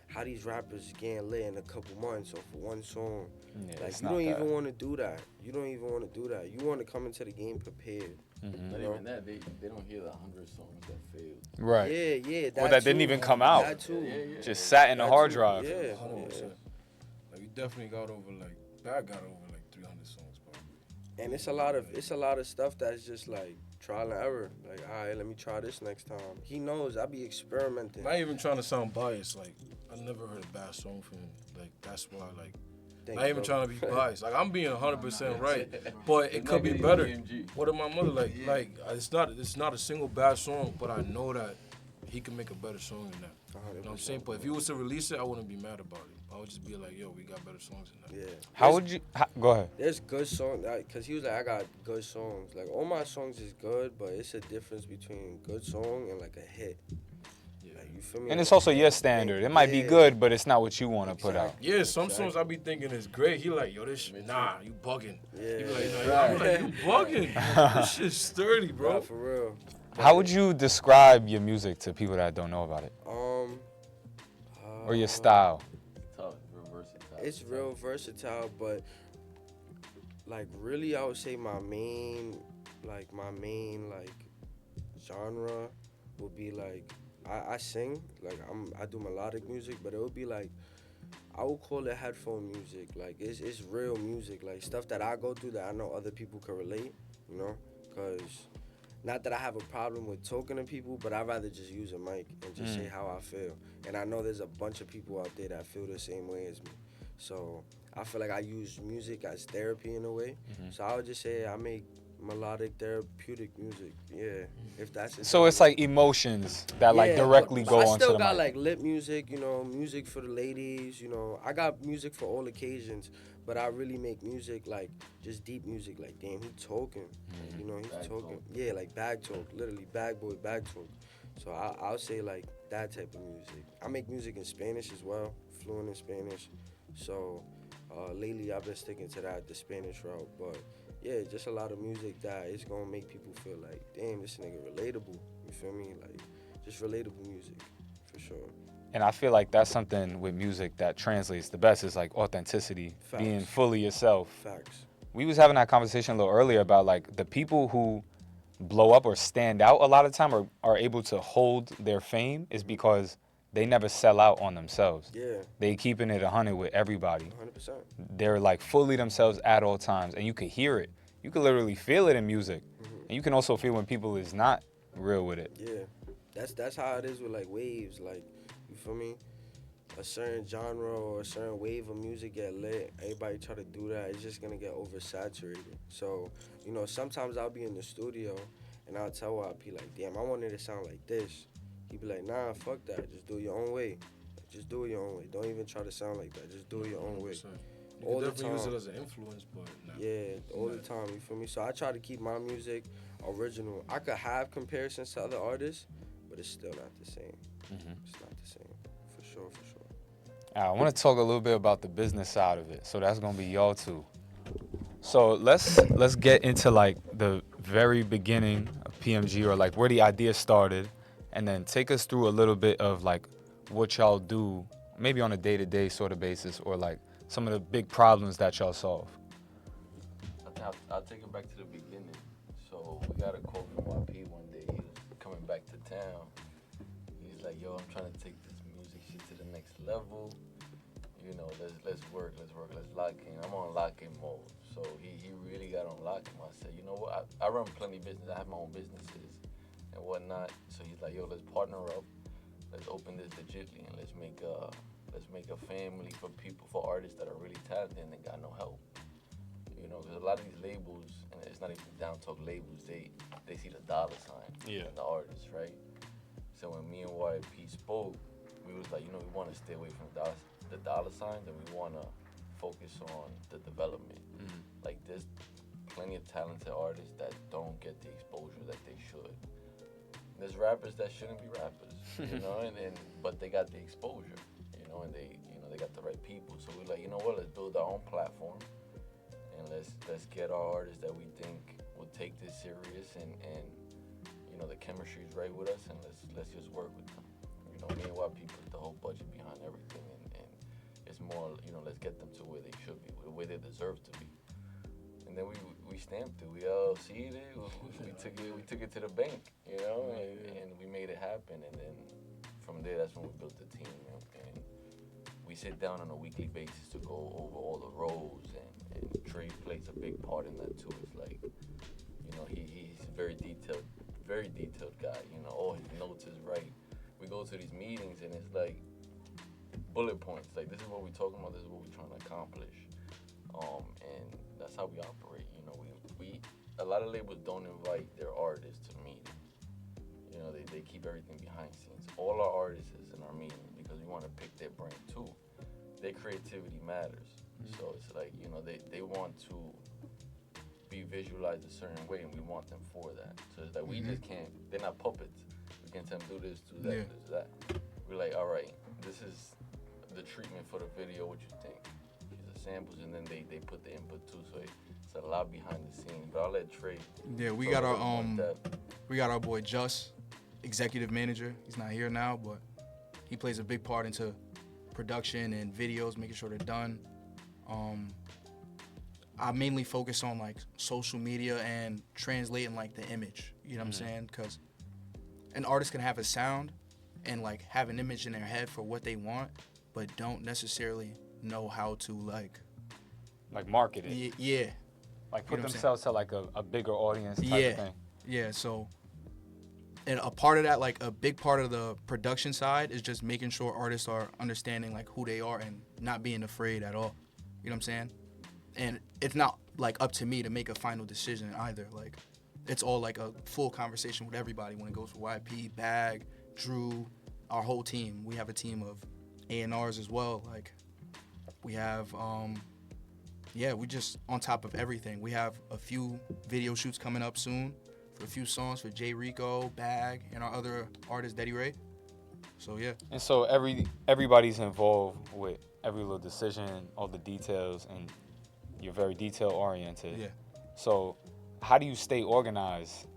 how these rappers getting lit in a couple months or for one song. Yeah, Like, it's you not don't that. even want to do that. You don't even want to do that. You want to come into the game prepared. Not know? even that. They don't hear the 100 songs that failed. Right. Yeah. Or that didn't too. even come out. That too. Yeah. Just sat in the That hard too. drive. Yeah. 100%. Like, we definitely got over, like, Bad got over, like, 300 songs, probably. And it's a lot of stuff that's just like trial and error. Like, all right, let me try this next time. He knows I be experimenting. Not even trying to sound biased. Like, I never heard a bad song from him. Like, that's why, like, Thank not you, even bro. trying to be biased. Like, I'm being 100% right, but it It's could be not better. PMG. What did my mother like? Like, it's not a single bad song, but I know that he can make a better song than that. You know what I'm saying? But if he was to release it, I wouldn't be mad about it. I would just be like, yo, we got better songs than that. Yeah. How would you? Go ahead. There's good songs, cause he was like, I got good songs. Like, all my songs is good, but it's a difference between good song and like a hit. Like, you feel me? And it's also your standard. It might be Yeah. good, but it's not what you want to put out. Yeah, some songs I be thinking is great. He like, yo, this shit, nah, you bugging. Yeah. He be like, I'm like, you bugging. This shit's sturdy, bro. Nah, for real. How would you describe your music to people that don't know about it, or your style? Tough, real versatile. It's real versatile, but like really, I would say my main genre would be like I sing, like I do melodic music, but it would be like I would call it headphone music. Like it's real music, like stuff that I go through that I know other people can relate, you know, cause. Not that I have a problem with talking to people, but I'd rather just use a mic and just say how I feel. And I know there's a bunch of people out there that feel the same way as me. So I feel like I use music as therapy in a way. So I would just say I make melodic therapeutic music. Yeah, if that's it. So it's like emotions that like Yeah, directly but go I onto still the got mic. like lit music, you know, music for the ladies, you know. I got music for all occasions, but I really make music like just deep music. Like, damn, he talking, like, you know, he's Bag talking. talk. Yeah, like bag talk, literally bag boy, bag talk. So I'll say like that type of music. I make music in Spanish as well, fluent in Spanish. So lately I've been sticking to the Spanish route, but. Yeah, just a lot of music that is gonna make people feel like, damn, this nigga relatable. You feel me? Like, just relatable music, for sure. And I feel like that's something with music that translates the best is like authenticity, Facts. being fully yourself. Facts. We was having that conversation a little earlier about like the people who blow up or stand out a lot of time, or are able to hold their fame, is because they never sell out on themselves. Yeah, They keeping it 100 with everybody. 100%. They're like fully themselves at all times, and you can hear it. You can literally feel it in music, and you can also feel when people is not real with it. Yeah, that's how it is with like waves. Like, you feel me? A certain genre or a certain wave of music get lit. Everybody try to do that. It's just gonna get oversaturated. So, you know, sometimes I'll be in the studio and I'll tell RP like, damn, I wanted it to sound like this. He'd be like, nah, fuck that. Just do it your own way. Like, just do it your own way. Don't even try to sound like that. Just do it your own way. 100%. You All can the definitely use time. it as an influence, but nah. Yeah, all the Nah. time, you feel me? So I try to keep my music original. I could have comparisons to other artists, but it's still not the same. It's not the same, for sure, for sure. I want to talk a little bit about the business side of it. So that's gonna be y'all too. So let's get into like the very beginning of PMG, or like where the idea started, and then take us through a little bit of like what y'all do, maybe on a day-to-day sort of basis, or like some of the big problems that y'all solve. I'll take it back to the beginning. So we got a call from YP one day. He was coming back to town. He's like, yo, I'm trying to take this music shit to the next level. You know, let's work, let's lock in. I'm on lock-in mode. So he really got on lock-in. I said, you know what? I run plenty of business. I have my own businesses and whatnot. So he's like, yo, let's partner up. Let's open this legitly and let's make a family for people, for artists that are really talented and they got no help. You know, because a lot of these labels, and it's not even down talk labels, they see the dollar sign in the artist, right? So when me and YP spoke, we was like, you know, we want to stay away from the dollar signs, and we want to focus on the development. Like, there's plenty of talented artists that don't get the exposure that they should. There's rappers that shouldn't be rappers, you know, but they got the exposure, you know, and they got the right people. So we're like, you know what, let's build our own platform, and let's get our artists that we think will take this serious, and you know, the chemistry is right with us, and let's just work with them. You know, me and YP put the whole budget behind everything, and it's more, you know, let's get them to where they should be, where they deserve to be. And then we stamped it, we LLC'd it, we took it to the bank, you know, and we made it happen. And then from there, that's when we built the team, and we sit down on a weekly basis to go over all the roles, and Trey plays a big part in that too. It's like, you know, he's a very detailed guy, you know, all his notes is right. We go to these meetings and it's like bullet points, like this is what we're talking about, this is what we're trying to accomplish. And that's how we operate, you know. We a lot of labels don't invite their artists to meetings. You know, they keep everything behind scenes. All our artists is in our meetings because we want to pick their brain too. Their creativity matters. So it's like, you know, they want to be visualized a certain way, and we want them for that. So it's like we just can't, they're not puppets. We can't tell them do this, do that, do that. We're like, all right, this is the treatment for the video, what you think? These are samples, and then they put the input too, so it's a lot behind the scenes. But I'll let Trey. Yeah, we got our boy Just, executive manager. He's not here now, but he plays a big part into production and videos, making sure they're done. I mainly focus on like social media and translating like the image, you know what I'm saying? Because an artist can have a sound and like have an image in their head for what they want, but don't necessarily know how to like market it. Yeah. Like put You know what I'm themselves to like a bigger audience type of thing. Yeah, so, and a part of that, like a big part of the production side is just making sure artists are understanding like who they are and not being afraid at all. You know what I'm saying? And it's not like up to me to make a final decision either. Like, it's all like a full conversation with everybody when it goes for YP, Bag, Drew, our whole team. We have a team of A&Rs as well. Like, we have, we just on top of everything. We have a few video shoots coming up soon for a few songs for J Rico, Bag, and our other artist, Daddy Ray. So, yeah. And so everybody's involved with every little decision, all the details, and you're very detail oriented. Yeah. So how do you stay organized?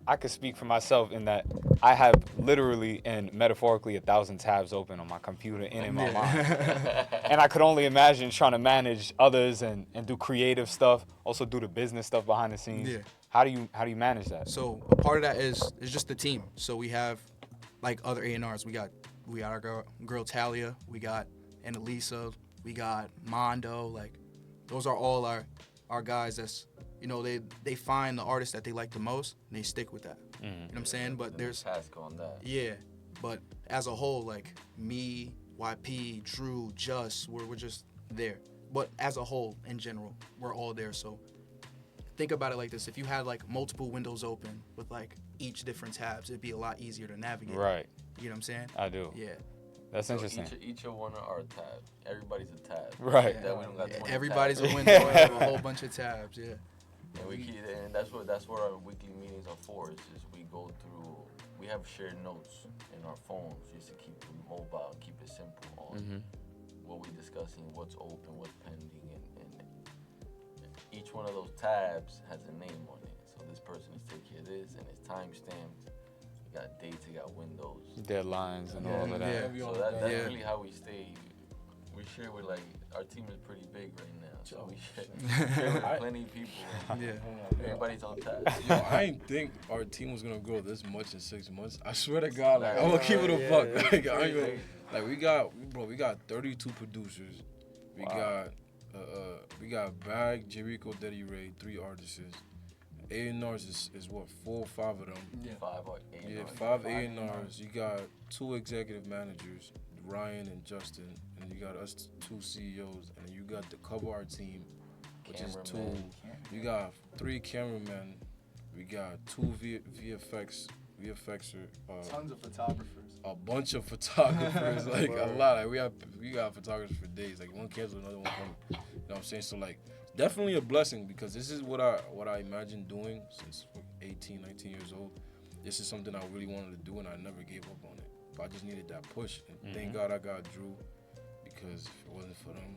I could speak for myself in that I have literally and metaphorically 1,000 tabs open on my computer and in my mind. And I could only imagine trying to manage others and do creative stuff, also do the business stuff behind the scenes. Yeah. How do you manage that? So a part of that is just the team. So we have like other A&Rs. We got our girl Talia. We got Annalisa. We got Mondo. Like those are all our guys. That's they find the artist that they like the most and they stick with that. You know what I'm saying? But there's task on that. Yeah, but as a whole, like me, YP, Drew, Just, we're just there. But as a whole, in general, we're all there. So think about it like this: if you had like multiple windows open with like each different tabs, it'd be a lot easier to navigate. Right. You know what I'm saying? I do. Yeah. That's interesting. Each of one are a tab. Everybody's a tab. Right. That we don't got 20 Everybody's tabs. a window. We have a whole bunch of tabs. Yeah. And that's what our weekly meetings are for. Is we go through. We have shared notes in our phones just to keep it mobile, keep it simple on what we're discussing, what's open, what's pending, and each one of those tabs has a name on it. So this person is taking care of this, and it's time stamped. You got dates, you got windows, Deadlines and all of that. Yeah. So that's really how we stay. We share with our team is pretty big right now, so we share with plenty of people. Yeah. Everybody's on tab. Yo, I didn't think our team was gonna grow this much in 6 months. I swear to God, like I'm gonna keep it a buck. Like, I ain't gonna, like we got 32 producers. We got Bag, Jericho, Daddy Ray, 3 artists. A&Rs is what, 4 or 5 of them. Yeah. 5 or 8. Yeah, 5 A&Rs. You got 2 executive managers, Ryan and Justin, and you got us 2 CEOs, and then you got the cover art team, which is 2. You got 3 cameramen. We got 2 VFXers. Tons of photographers. A bunch of photographers, like a lot. Like we got photographers for days. Like one cancel, another one coming. You know what I'm saying? So like, definitely a blessing because this is what I imagined doing since 18, 19 years old. This is something I really wanted to do, and I never gave up on it. But I just needed that push, and thank God I got Drew, because if it wasn't for them,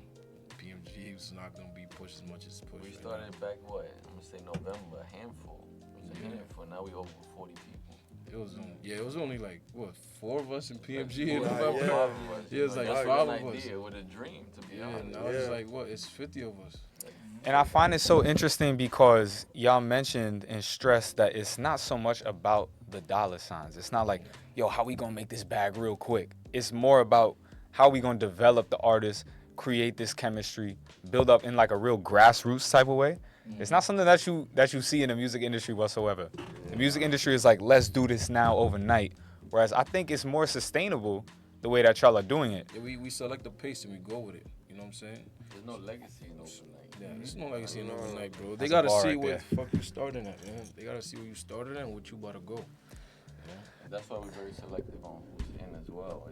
PMG was not gonna be pushed as much as pushed. We started back I'm gonna say November, a handful. It was a handful. Now we over 40 people. It was only like what 4 of us in PMG in Like, November. five of us. Yeah, it's like That's 5 an of us. idea with a dream, to be Yeah, honest. now it's like what? It's 50 of us. And I find it so interesting because y'all mentioned and stressed that it's not so much about the dollar signs. It's not like, yo, how we gonna make this bag real quick? It's more about how we gonna develop the artist, create this chemistry, build up in like a real grassroots type of way. It's not something that you see in the music industry whatsoever. The music industry is like, let's do this now overnight. Whereas I think it's more sustainable the way that y'all are doing it. Yeah, we select the pace and we go with it. You know what I'm saying? There's no legacy in overnight. Yeah, there's no legacy in overnight, bro. They That's a gotta bar see right where there. the fuck you started at, man. They gotta see where you started at and what you about to go. And that's why we're very selective on who's in as well.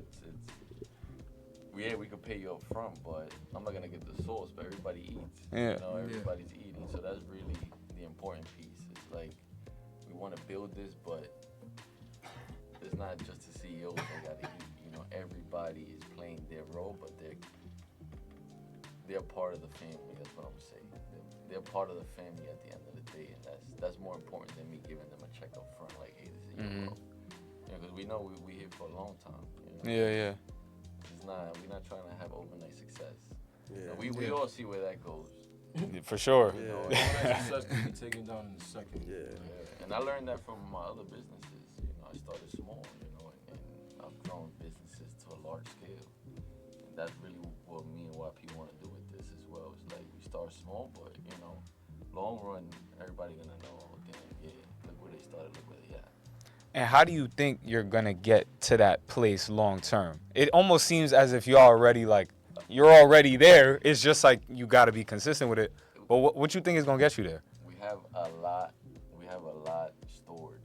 We could pay you up front, but I'm not gonna get the sauce, but everybody eats. Yeah. You know, everybody's eating. So that's really the important piece. It's like we want to build this, but it's not just the CEOs that gotta eat. You know, everybody is playing their role, but they're part of the family. That's what I'm saying. They're part of the family at the end of the day, and that's more important than me giving them a check up front, like, hey, this is your role. You know, because we know we here for a long time. You know? Yeah. We're not trying to have overnight success. Yeah. We all see where that goes. For sure. You know, Success can be taken down in a second. Yeah. and I learned that from my other businesses. You know, I started small, you know, and I've grown businesses to a large scale. And that's really what me and YP want to do with this as well. It's like we start small, but, you know, long run, everybody gonna know, oh, damn, yeah, look where they started, look where they at. And how do you think you're gonna get to that place long term? It almost seems as if you're already there. It's just like you gotta be consistent with it. But what you think is gonna get you there? We have a lot stored.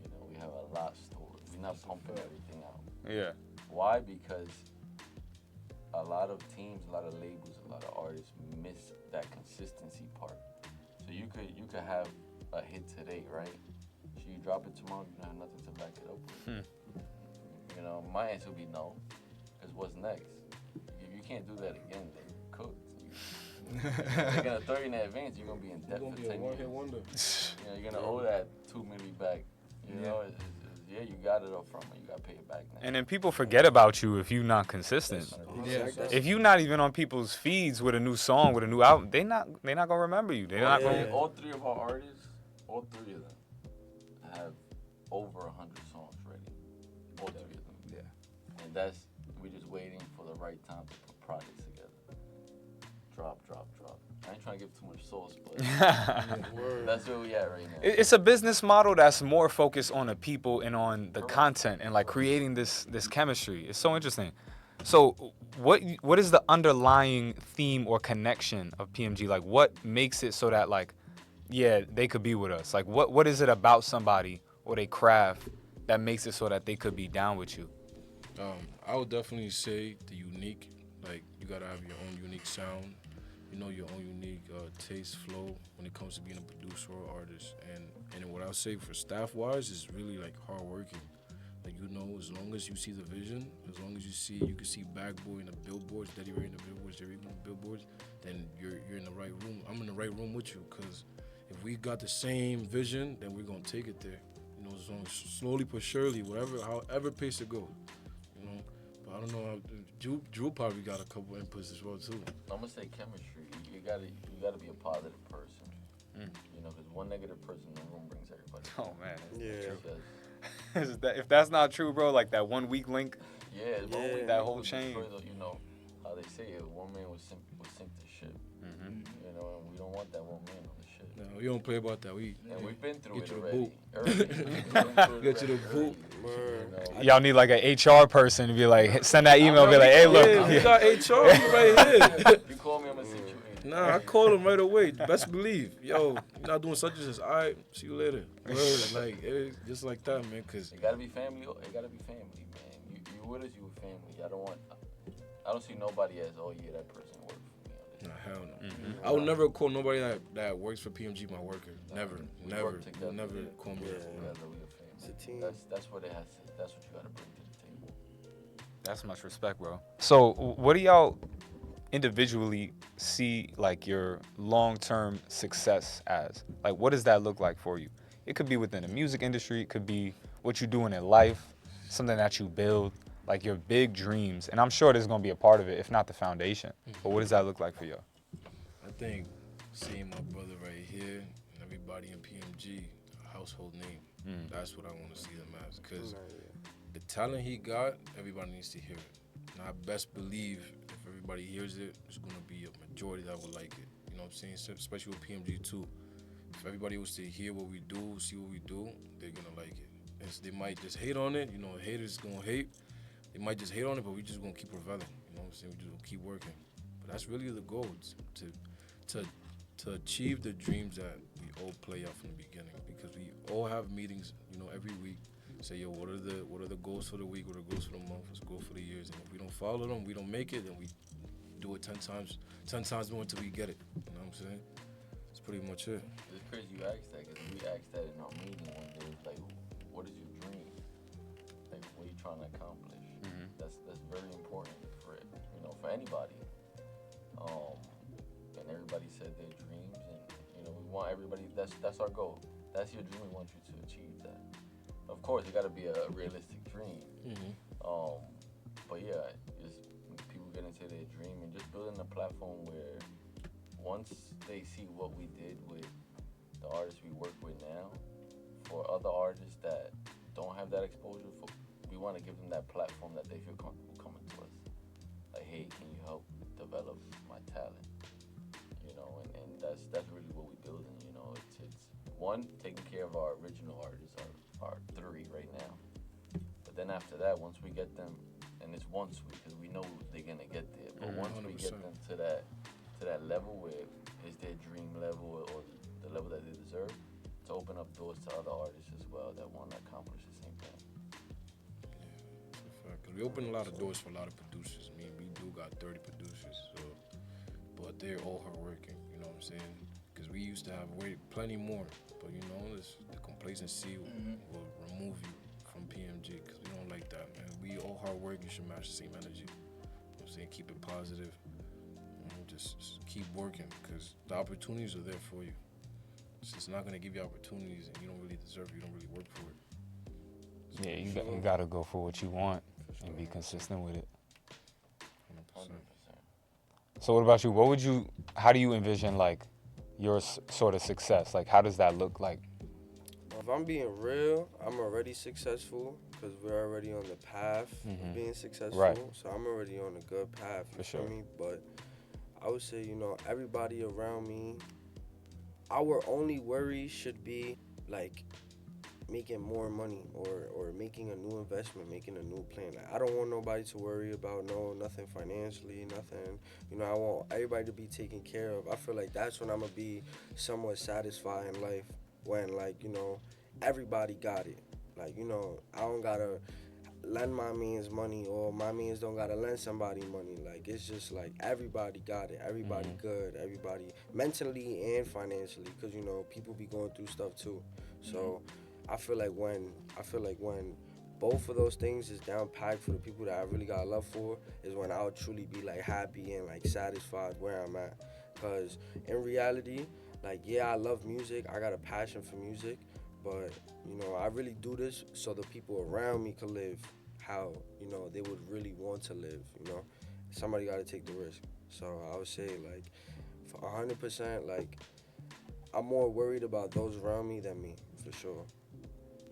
You know, we have a lot stored. We're not pumping everything out. Yeah. Why? Because a lot of teams, a lot of labels, a lot of artists miss that consistency part. So you could have a hit today, right? So you drop it tomorrow, you don't have nothing to back it up with. You know, my answer would be no. Because what's next? If you can't do that again, then you're cooked. They're gonna throw you in advance. You're gonna be in debt You're gonna for be a 10 one-hit years. wonder. You know, you're gonna owe that $2 million back. You know, you got it up front, but you gotta pay it back now. And then people forget about you if you're not consistent. Yeah. If you're not even on people's feeds with a new song, with a new album, they're not gonna remember you. They're not gonna. All 3 of our artists all 3 of them have over 100 songs ready. All 3 of them. Yeah. And we're just waiting for the right time to put projects together. Drop. I ain't trying to give too much sauce, but that's where we at right now. It's a business model that's more focused on the people and on the content and like creating this chemistry. It's so interesting. So what is the underlying theme or connection of PMG? Like what makes it so that like, yeah, they could be with us? Like what is it about somebody or they craft that makes it so that they could be down with you? I would definitely say the unique. Like you gotta have your own unique sound. You know, your own unique taste, flow when it comes to being a producer or artist. And what I'll say for staff-wise is really like hard working. Like, you know, as long as you see the vision, as long as you can see Bad Boy in the billboards, Daddy Ray in the billboards, Jerry in the billboards, then you're in the right room. I'm in the right room with you, because if we got the same vision, then we're gonna take it there. You know, as long as slowly but surely, however pace it goes. You know, but I don't know. Drew probably got a couple inputs as well too. I'm gonna say chemistry. You gotta be a positive person. You know, because one negative person in the room brings everybody. Oh man. Yeah. If that's not true, bro, like that 1 week link. Yeah, that whole chain. You know how they say it. One man would sink the ship. You know, and we don't want that one man on the ship. No, we don't play about that. And we've been through get it you the already. boot. Get you the boot. Y'all need like an HR person to be like, send that email, be like, hey, look. Yeah, we got HR right here. You call me, I'm gonna sit you in. Nah, I call him right away. Best believe. Yo, you're not doing such and such. All right, see you later. Word. Like, it's just like that, man, because It gotta be family. It gotta be family, man. You with us, you with family. I don't see nobody as, oh yeah, that person worked for me. nah, hell no. I would never call nobody that works for PMG my worker. Never. We Never. work together. Never call me. Together, we a family. It's a team. That's what it has to. That's what you gotta bring to the table. That's much respect, bro. So what do y'all individually see like your long-term success as? Like what does that look like for you? It could be within the music industry, it could be what you're doing in life, something that you build, like your big dreams. And I'm sure there's gonna be a part of it, if not the foundation. But what does that look like for you? I think seeing my brother right here and everybody in PMG, a household name, that's what I want to see them as. Because the talent he got, everybody needs to hear it. And I best believe if everybody hears it, there's going to be a majority that will like it. You know what I'm saying? So, especially with PMG too. If everybody was to hear what we do, see what we do, they're going to like it. And they might just hate on it. You know, haters going to hate. They might just hate on it, but we just going to keep prevailing. You know what I'm saying? We just going to keep working. But that's really the goal, to achieve the dreams that we all play out from the beginning. Because we all have meetings, you know, every week. Say, yo, what are the goals for the week? What are the goals for the month? What's the goal for the years? And if we don't follow them, we don't make it, then we do it 10 times more until we get it. You know what I'm saying? That's pretty much it. It's crazy you asked that, because we asked that in our meeting one day. It's like, what is your dream? Like, what are you trying to accomplish? That's very important for for anybody. And everybody said their dreams, and we want everybody. That's our goal. That's your dream. We want you to achieve that. Of course, it got to be a realistic dream. But yeah, just people get into their dream and just building a platform where once they see what we did with the artists we work with now, for other artists that don't have that exposure, we want to give them that platform that they feel comfortable coming to us. Like, hey, can you help develop my talent? And that's really what we're building. It's one, taking care of our original artists, our 3 right now. But then after that, once we get them, and it's once because we know they're gonna get there. But once 100%. we get them to that level where it's their dream level or the level that they deserve, to open up doors to other artists as well that want to accomplish the same thing. Yeah, because we open a lot of doors for a lot of producers. I mean, we do got 30 producers, but they're all hardworking. You know what I'm saying? Because we used to have plenty more, but the complacency will remove you from PMG, because we don't like that, man. We all hard work. You should match the same energy. You know what I'm saying? Keep it positive. Just keep working, because the opportunities are there for you. It's just not gonna give you opportunities, and you don't really deserve it. You don't really work for it. So Yeah, you got to go for what you want and be consistent with it. 100%. 100%. So what about you? How do you envision like your sort of success? Like how does that look like if I'm being real, I'm already successful because we're already on the path of being successful. Right. So I'm already on a good path. You For feel sure. me? But I would say, everybody around me, our only worry should be like making more money or making a new investment, making a new plan. Like, I don't want nobody to worry about nothing financially, nothing. I want everybody to be taken care of. I feel like that's when I'm gonna be somewhat satisfied in life when everybody got it. Like, I don't gotta lend my means money or my means don't gotta lend somebody money. Like, it's just like everybody got it, everybody good, everybody mentally and financially, because people be going through stuff too. So I feel like when both of those things is down packed for the people that I really got love for, is when I'll truly be like happy and like satisfied where I'm at. Cause in reality, like, yeah, I love music, I got a passion for music, but I really do this so the people around me can live how they would really want to live. Somebody got to take the risk. So I would say, like, for 100%, like, I'm more worried about those around me than me, for sure.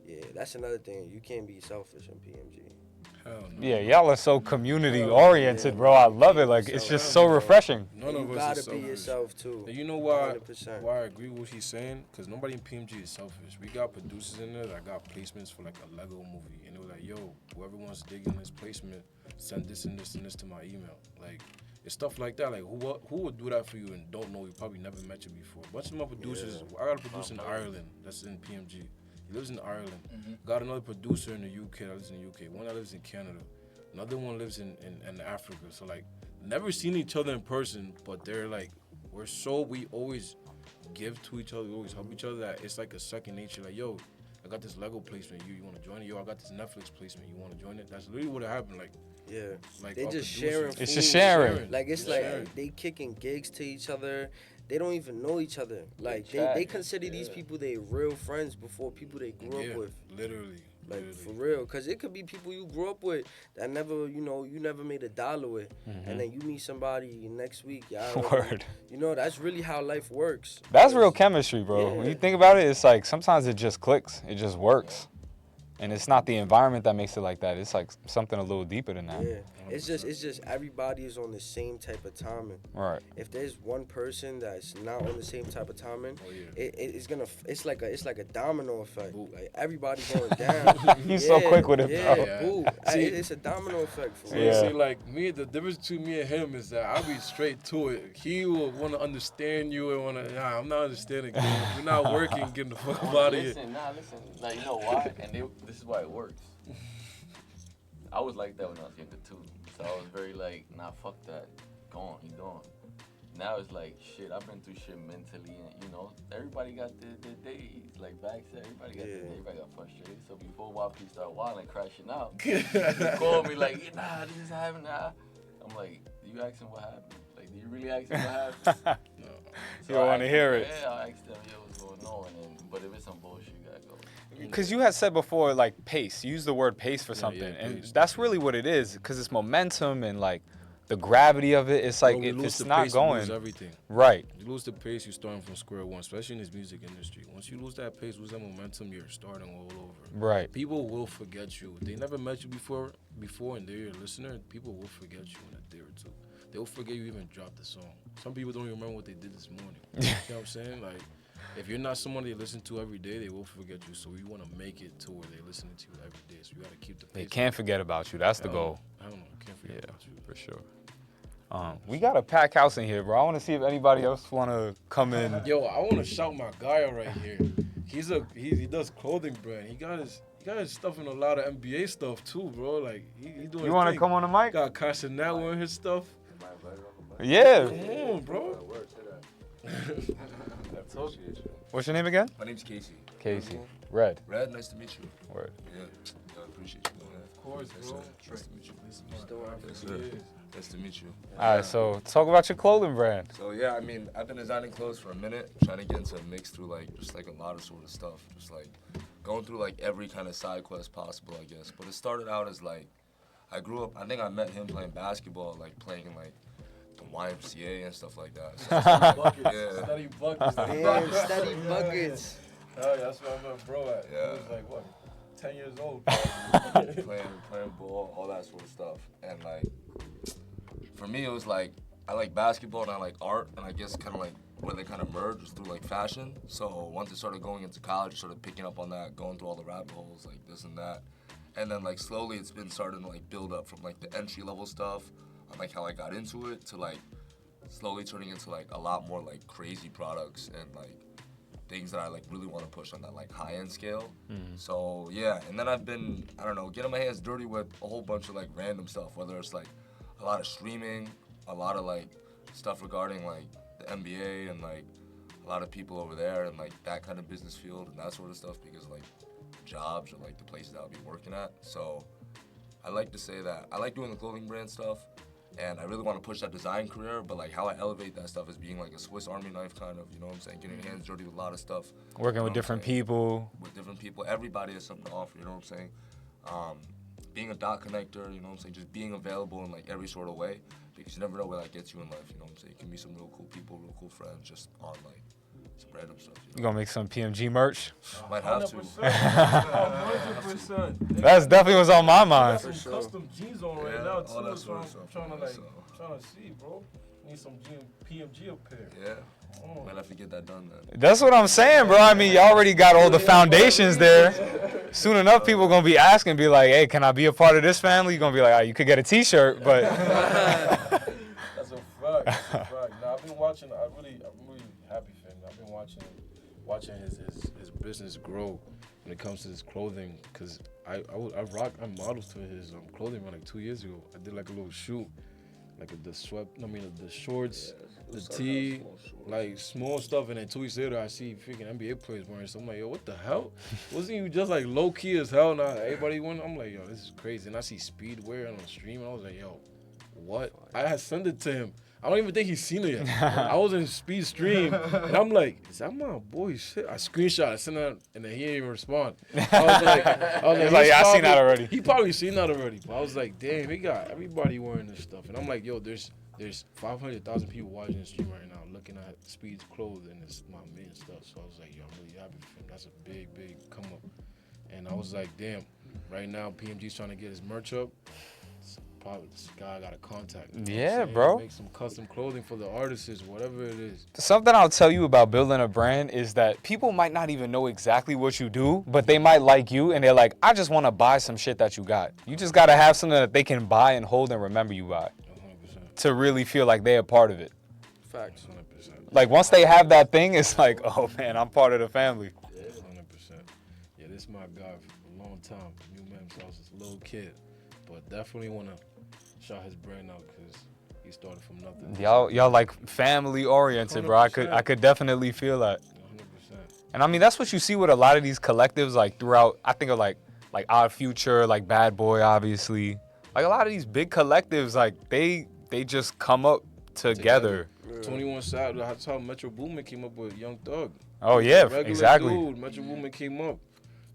Yeah, that's another thing. You can't be selfish in PMG. Hell no. Yeah, y'all are so community oriented, bro. I love it. Like, it's just so refreshing. None You of us gotta is be selfish. yourself too. And you know why? 100%. Why I agree with what he's saying? Because nobody in PMG is selfish. We got producers in there that got placements for like a Lego movie, and they were like, "Yo, whoever wants to dig in this placement, send this and this and this to my email." Like, it's stuff like that. Like, who would do that for you and don't know you? Probably never met you before. A bunch of my producers. I got a producer in Ireland that's in PMG. He lives in Ireland. Got another producer in the UK that lives in the UK. One that lives in Canada. Another one lives in Africa. So, like, never seen each other in person, but they're like, we always give to each other, we always help each other, that it's like a second nature. Like, yo, I got this Lego placement, you want to join it? Yo, I got this Netflix placement, you want to join it? That's literally what happened. Like, Yeah. like They our just producers- sharing It's food. just sharing. Like, it's Just like sharing. they kicking gigs to each other. They don't even know each other. Like, chat. they consider these people they real friends before people they grew Yeah, up with. literally. Like, for real. Because it could be people you grew up with that never, you never made $1 with. And then you meet somebody next week. Word. That's really how life works. That's real chemistry, bro. Yeah. When you think about it, it's like sometimes it just clicks. It just works. And it's not the environment that makes it like that. It's like something a little deeper than that. Yeah. It's just everybody is on the same type of timing. Right. If there's one person that's not on the same type of timing, it's like a domino effect. Like, everybody going down. He's so quick with it, yeah, bro. Yeah. Boo. See- It's a domino effect for Yeah. real. See, like, the difference between me and him is that I'll be straight to it. He will want to understand you and want to, I'm not understanding you. We're not working, getting the fuck out of here. Listen. Like, you know why? And this is why it works. I was like that when I was younger too. So I was very like, nah, fuck that. Gone, he gone. Now it's like, shit, I've been through shit mentally, and everybody got their days. Like back then, everybody got frustrated. So before YP started wilding, crashing out, he called me like, nah, this is happening. Nah. I'm like, do you ask him what happened? Like, do you really ask him what happened? No. You don't want to hear it. Yeah, I asked them, yo, what's going on? But if it's some bullshit, you gotta go. Because you had said before, like, pace. You used the word pace for something. yeah, and pace. that's really what it is. Because it's momentum and, like, the gravity of it. It's like, Bro, we if lose it's the not pace, we lose going. everything. Right. You lose the pace, you're starting from square one, especially in this music industry. Once you lose that pace, lose that momentum, you're starting all over. Right. People will forget you. If they never met you before and they're your listener, people will forget you in a day or two. They'll forget you even dropped the song. Some people don't even remember what they did this morning. You know what I'm saying? Like, if you're not someone they listen to every day, they will forget you. So you want to make it to where they're listening to you every day. So you got to keep the pace. They can't forget about you. That's the goal. I don't know. Can't forget Yeah, about you. for sure. We got a packed house in here, bro. I want to see if anybody else want to come in. Yo, I want to shout my guy out right here. He does clothing brand. He got his stuff in a lot of NBA stuff too, bro. Like he doing. You want to come on the mic? Got Casanat wearing his stuff. Yeah. Come on, bro. What's your name again? My name's Casey. Casey. Red. Red, nice to meet you. Word. Yeah, I appreciate you doing that. Of course, bro. Nice to meet you. Yes, sir. he is. Nice to meet you. All right, so talk about your clothing brand. So yeah, I mean, I've been designing clothes for a minute, trying to get into a mix through like just like a lot of sort of stuff, just like going through like every kind of side quest possible, I guess. But it started out as like I grew up. I think I met him playing basketball, like playing in like the YMCA and stuff like that. So Buckets. Yeah. Study buckets. Damn, steady buckets. Oh, yeah, that's where I met bro at. Yeah. He was like, what, 10 years old? playing ball, all that sort of stuff. And like, for me, it was like, I like basketball and I like art, and I guess kind of like where they kind of merged was through like fashion. So once I started going into college, I started picking up on that, going through all the rabbit holes, like this and that. And then like slowly it's been starting to like build up from like the entry level stuff on like how I got into it to like slowly turning into like a lot more like crazy products and like things that I like really want to push on that like high end scale. So yeah, and then I've been, I don't know, getting my hands dirty with a whole bunch of like random stuff, whether it's like a lot of streaming, a lot of like stuff regarding like the NBA and like a lot of people over there and like that kind of business field and that sort of stuff because like jobs or like the places that I'll be working at. So I like to say that I like doing the clothing brand stuff and I really want to push that design career, but like how I elevate that stuff is being like a Swiss Army knife kind of, you know what I'm saying? Getting your hands dirty with a lot of stuff. Working you know with what I'm different saying? people. With different people. Everybody has something to offer, you know what I'm saying? Being a dot connector, you know what I'm saying? Just being available in like every sort of way because you never know where that gets you in life, you know what I'm saying? You can meet some real cool people, real cool friends just on like some random stuff. You gonna make some PMG merch? Might have to. 100%. That's definitely what's on my I got mind. some custom jeans on right Yeah, now all too. that That's sort what of I'm stuff, trying to man, like, so. trying to see, bro. Need some PMG up here. Yeah. Oh. Might have to get that done then. That's what I'm saying, bro. I mean, you already got all the foundations there. Soon enough, people gonna be asking, be like, "Hey, can I be a part of this family?" You're gonna be like, "Oh, you could get a T-shirt," but That's a fact. That's a fact. Now I've been watching. I'm really happy for him. I've been watching his business grow when it comes to his clothing. Cause I modeled for his clothing run like 2 years ago. I did like a little shoot, like the shorts, the tee, like small stuff. And then 2 weeks later, I see freaking NBA players wearing. So I'm like, yo, what the hell? Wasn't you just like low key as hell? Now everybody went. I'm like, yo, this is crazy. And I see Speed wearing on the stream, and I was like, yo, what? I had sent it to him. I don't even think he's seen it yet. I was in Speed stream, and I'm like, is that my boy shit? I screenshot, I sent it, and then he didn't even respond. I was like, yeah, I seen that already. He probably seen that already. But I was like, damn, he got everybody wearing this stuff. And I'm like, yo, there's 500,000 people watching the stream right now looking at Speed's clothes, and it's my main stuff. So I was like, yo, I'm really happy for him. That's a big come up. And I was like, damn, right now PMG's trying to get his merch up. Probably this guy I got to contact. You know Yeah, what I'm saying? bro. Make some custom clothing for the artists, whatever it is. something I'll tell you about building a brand is that people might not even know exactly what you do, but they might like you, and they're like, I just want to buy some shit that you got. You just got to have something that they can buy and hold and remember you by 100%. to really feel like they're a part of it. Facts. 100%. Like, once they have that thing, it's like, oh, man, I'm part of the family. 100%. Yeah, this is my guy for a long time. Knew him since I was a little kid. But definitely want to shout his brand out because he started from nothing. Y'all like family oriented, bro. I could definitely feel that. 100%. And I mean, that's what you see with a lot of these collectives, like throughout. I think of like Odd Future, like Bad Boy, obviously. Like a lot of these big collectives, like they just come up together. 21 Savage, that's how Metro Boomin came up with Young Thug. Oh yeah, Regular exactly. Dude, Metro Boomin came up.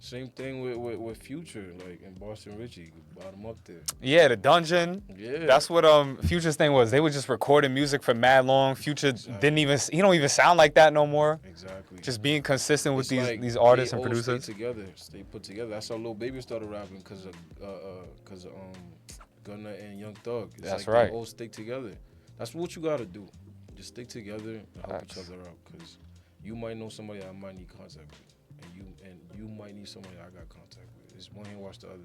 Same thing with Future, like in Boston Richie, brought him up there. Yeah, the Dungeon. Yeah. That's what Future's thing was. They were just recording music for mad long. Future he don't even sound like that no more. Exactly. Just being consistent with It's like these artists they and all producers. Stay put together. That's how Lil Baby started rapping because of Gunna and Young Thug. It's That's like right. They all stick together. That's what you gotta do. Just stick together and help each other out. Because you might know somebody I might need contact with, and you might need somebody I got contact with. It's one hand wash the other.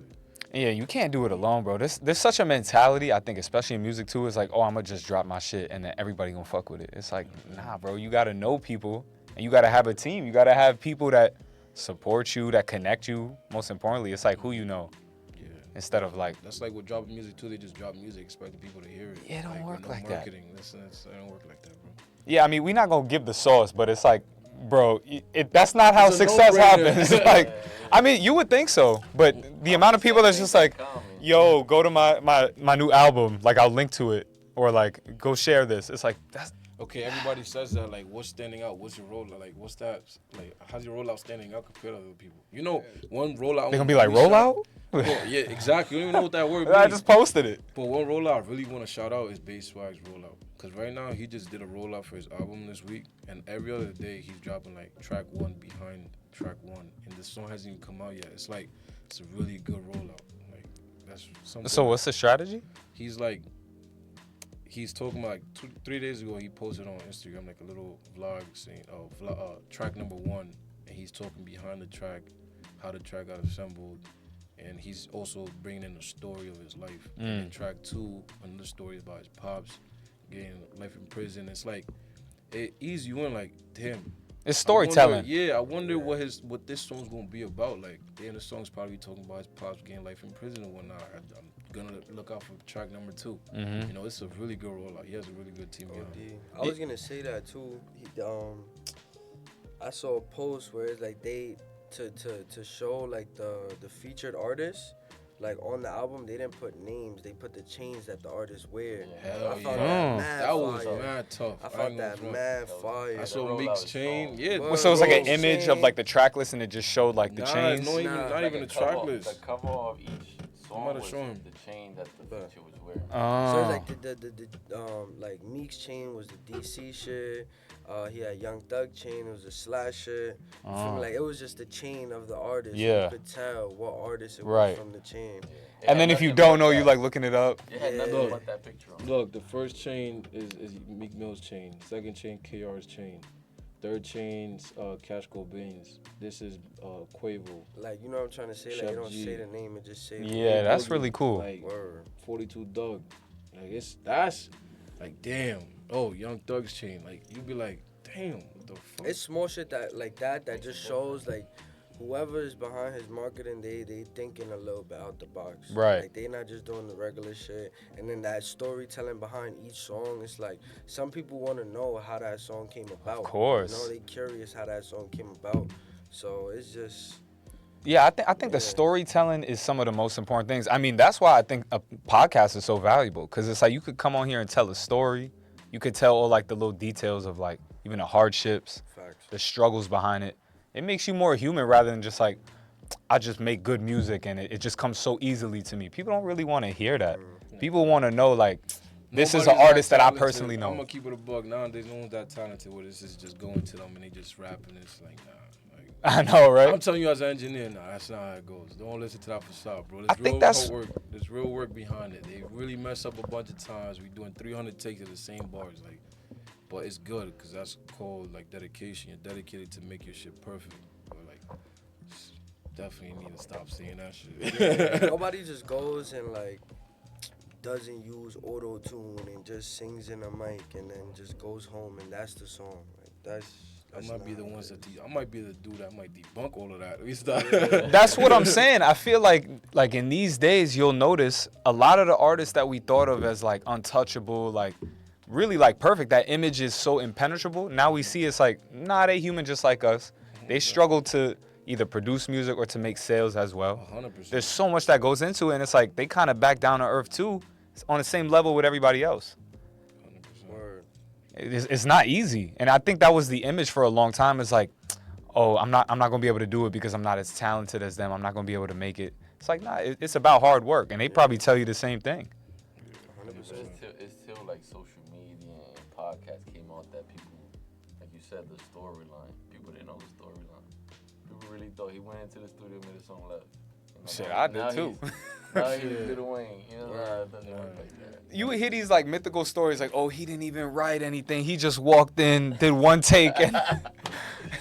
Yeah, you can't do it alone, bro. There's such a mentality, I think, especially in music too. It's like, oh, I'm gonna just drop my shit and then everybody gonna fuck with it. It's like, nah, bro. You gotta know people and you gotta have a team. You gotta have people that support you, that connect you. Most importantly, it's like who you know. Yeah. Instead of like, That's like with dropping music too. They just drop music, expecting people to hear it. Yeah, it don't with work no like that. marketing. It don't work like that, bro. yeah, I mean, we're not gonna give the sauce, but it's like, bro, that's not how It's a success no-brainer. happens. Like, I mean, you would think so, but the amount of people that's just like, yo, go to my new album, like I'll link to it, or like go share this. It's like that's Okay, everybody says that. Like, what's standing out? What's your rollout? Like, what's that? Like, how's your rollout standing out compared to other people? You know, one rollout. they gonna be like rollout. Well, yeah, exactly. You don't even know what that word means. I just posted it. But one rollout I really want to shout out is Bass Swag's rollout. Because right now, he just did a rollout for his album this week. And every other day, he's dropping like track 1 behind track 1. And the song hasn't even come out yet. It's like, it's a really good rollout. Like, that's something. So what's the strategy? He's like, he's talking about like 3 days ago, he posted on Instagram like a little vlog saying, track number 1. And he's talking behind the track, how the track got assembled. And he's also bringing in the story of his life. And in track 2, another story about his pops getting life in prison. It's like, it eases you in like, damn. It's storytelling. I wonder what this song's gonna be about. Like, the end of the song's probably talking about his pops getting life in prison and whatnot. I'm gonna look out for track number 2. You know, it's a really good rollout. He has a really good team behind him. I was gonna say that too. I saw a post where it's like they to show like the featured artists, like on the album they didn't put names, they put the chains that the artists wear. Hell I found yeah. that Was fire. mad tough. I found that mad fire. I saw Meek's chain. Yeah. Word. So it was like an Bro, image of like the track list and it just showed like the Nah, chains. not even Like the track cover, list. the cover of each song might have was shown him. the chain that the feature was wearing. So Oh. it's like like Meek's chain was the DC shit. He had Young Thug chain. It was a Slash shit. You feel me? Like it was just the chain of the artist. Yeah. You could tell what artist it Right. was from the chain. And then if you don't know, you like looking it up. It had nothing Look. but that picture on. Look, the first chain is Meek Mill's chain. Second chain, KR's chain. Third chain's Cash Cobain's. This is Quavo. Like, you know what I'm trying to say? Like, Chef you don't G. say the name, it just say the Yeah, name. that's really cool. Like Word. 42 Doug. Like that's like damn. Oh, Young Thug's chain. Like you be like, damn, what the fuck? It's small shit that just shows like whoever is behind his marketing, they thinking a little bit out the box. Right. Like they not just doing the regular shit. And then that storytelling behind each song, it's like some people want to know how that song came about. Of course. You know, they curious how that song came about. So it's just Yeah, I think the storytelling is some of the most important things. I mean, that's why I think a podcast is so valuable, because it's like you could come on here and tell a story. You could tell all like the little details of like even the hardships, facts. the struggles behind it. It makes you more human rather than just like, I just make good music and it just comes so easily to me. People don't really want to hear that. People want to know like, this is an Nobody's artist that I talented. personally I'm know. gonna keep it a bug. Nowadays, no one's that talented where this is just going to them and they just rapping. It's like, nah. I know, right? I'm telling you as an engineer, nah, that's not how it goes. Don't listen to that facade, bro. I think that's- work. There's real work behind it. They really mess up a bunch of times. We doing 300 takes of the same bars, like, but it's good because that's called like dedication. You're dedicated to make your shit perfect. But like, definitely need to stop saying that shit. Nobody just goes and like doesn't use auto tune and just sings in a mic and then just goes home and that's the song. Like I that's might be not the ones good. that I might be the dude that might debunk all of that. We start. That's what I'm saying. I feel like in these days, you'll notice a lot of the artists that we thought of as like untouchable, like really like perfect, that image is so impenetrable. Now we see it's like, nah, they human just like us. They struggle to either produce music or to make sales as well. 100%. There's so much that goes into it, and it's like they kind of back down to earth too, on the same level with everybody else. 100%. Word. It's not easy, and I think that was the image for a long time. It's like, oh, I'm not gonna be able to do it because I'm not as talented as them. I'm not gonna be able to make it. It's like, nah, it's about hard work, and they probably tell you the same thing. 100%. It's till like social media and podcasts came out that people, like you said, the storyline. People didn't know the storyline. People really thought he went into the studio, made a song, left. You know, Shit, now- I did now too. Now he's Lil Wayne. You know, it doesn't work like that. You would hear these like mythical stories, like, oh, he didn't even write anything. He just walked in, did one take, and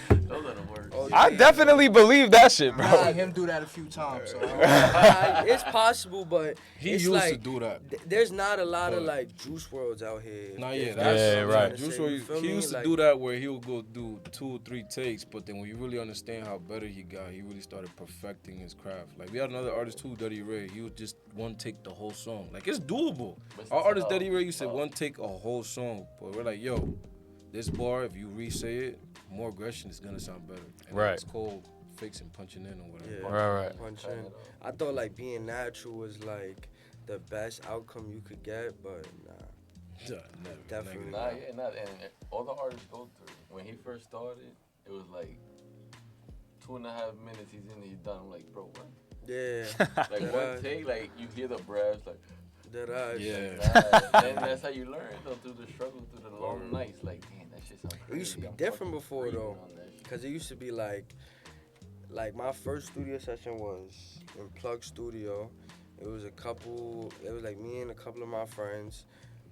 Those are the worst. I definitely believe that shit, I bro. seen him do that a few times. So It's possible, but He it's used like, to do that. There's not a lot of But- like juice worlds out here. Nah, If yeah, that's Yeah, what I'm right. trying to Juice say, WRLD, you feel he me? used to Like, do that where he'll go do 2 or 3 takes, but then when you really understand how better he got, he really started perfecting his craft. Like we had another artist too, Dirty Ray. He would just one take the whole song. Like it's doable. But Our artist tough. Dirty Ray used to one take a whole song, but we're like, yo, this bar, if you re-say it, more aggression is gonna sound better. And Right. It's called fixing, punching in or whatever. Yeah. Right. punch in. I thought like being natural was like the best outcome you could get, but nah. Yeah, never, Definitely. negative. Nah, yeah, not, and all the artists go through. When he first started, it was like 2.5 minutes he's in, he's done. I'm like, bro, what? Yeah. Like That one eyes. take, like you hear the breaths, like That eyes. Yeah. and that's how you learn though, through the struggle, through the long nights. Like, damn, that shit sounds crazy. It used to be I'm different fucking before breathing though, on that shit. cause it used to be like my first studio session was in Plug Studio. It was like me and a couple of my friends.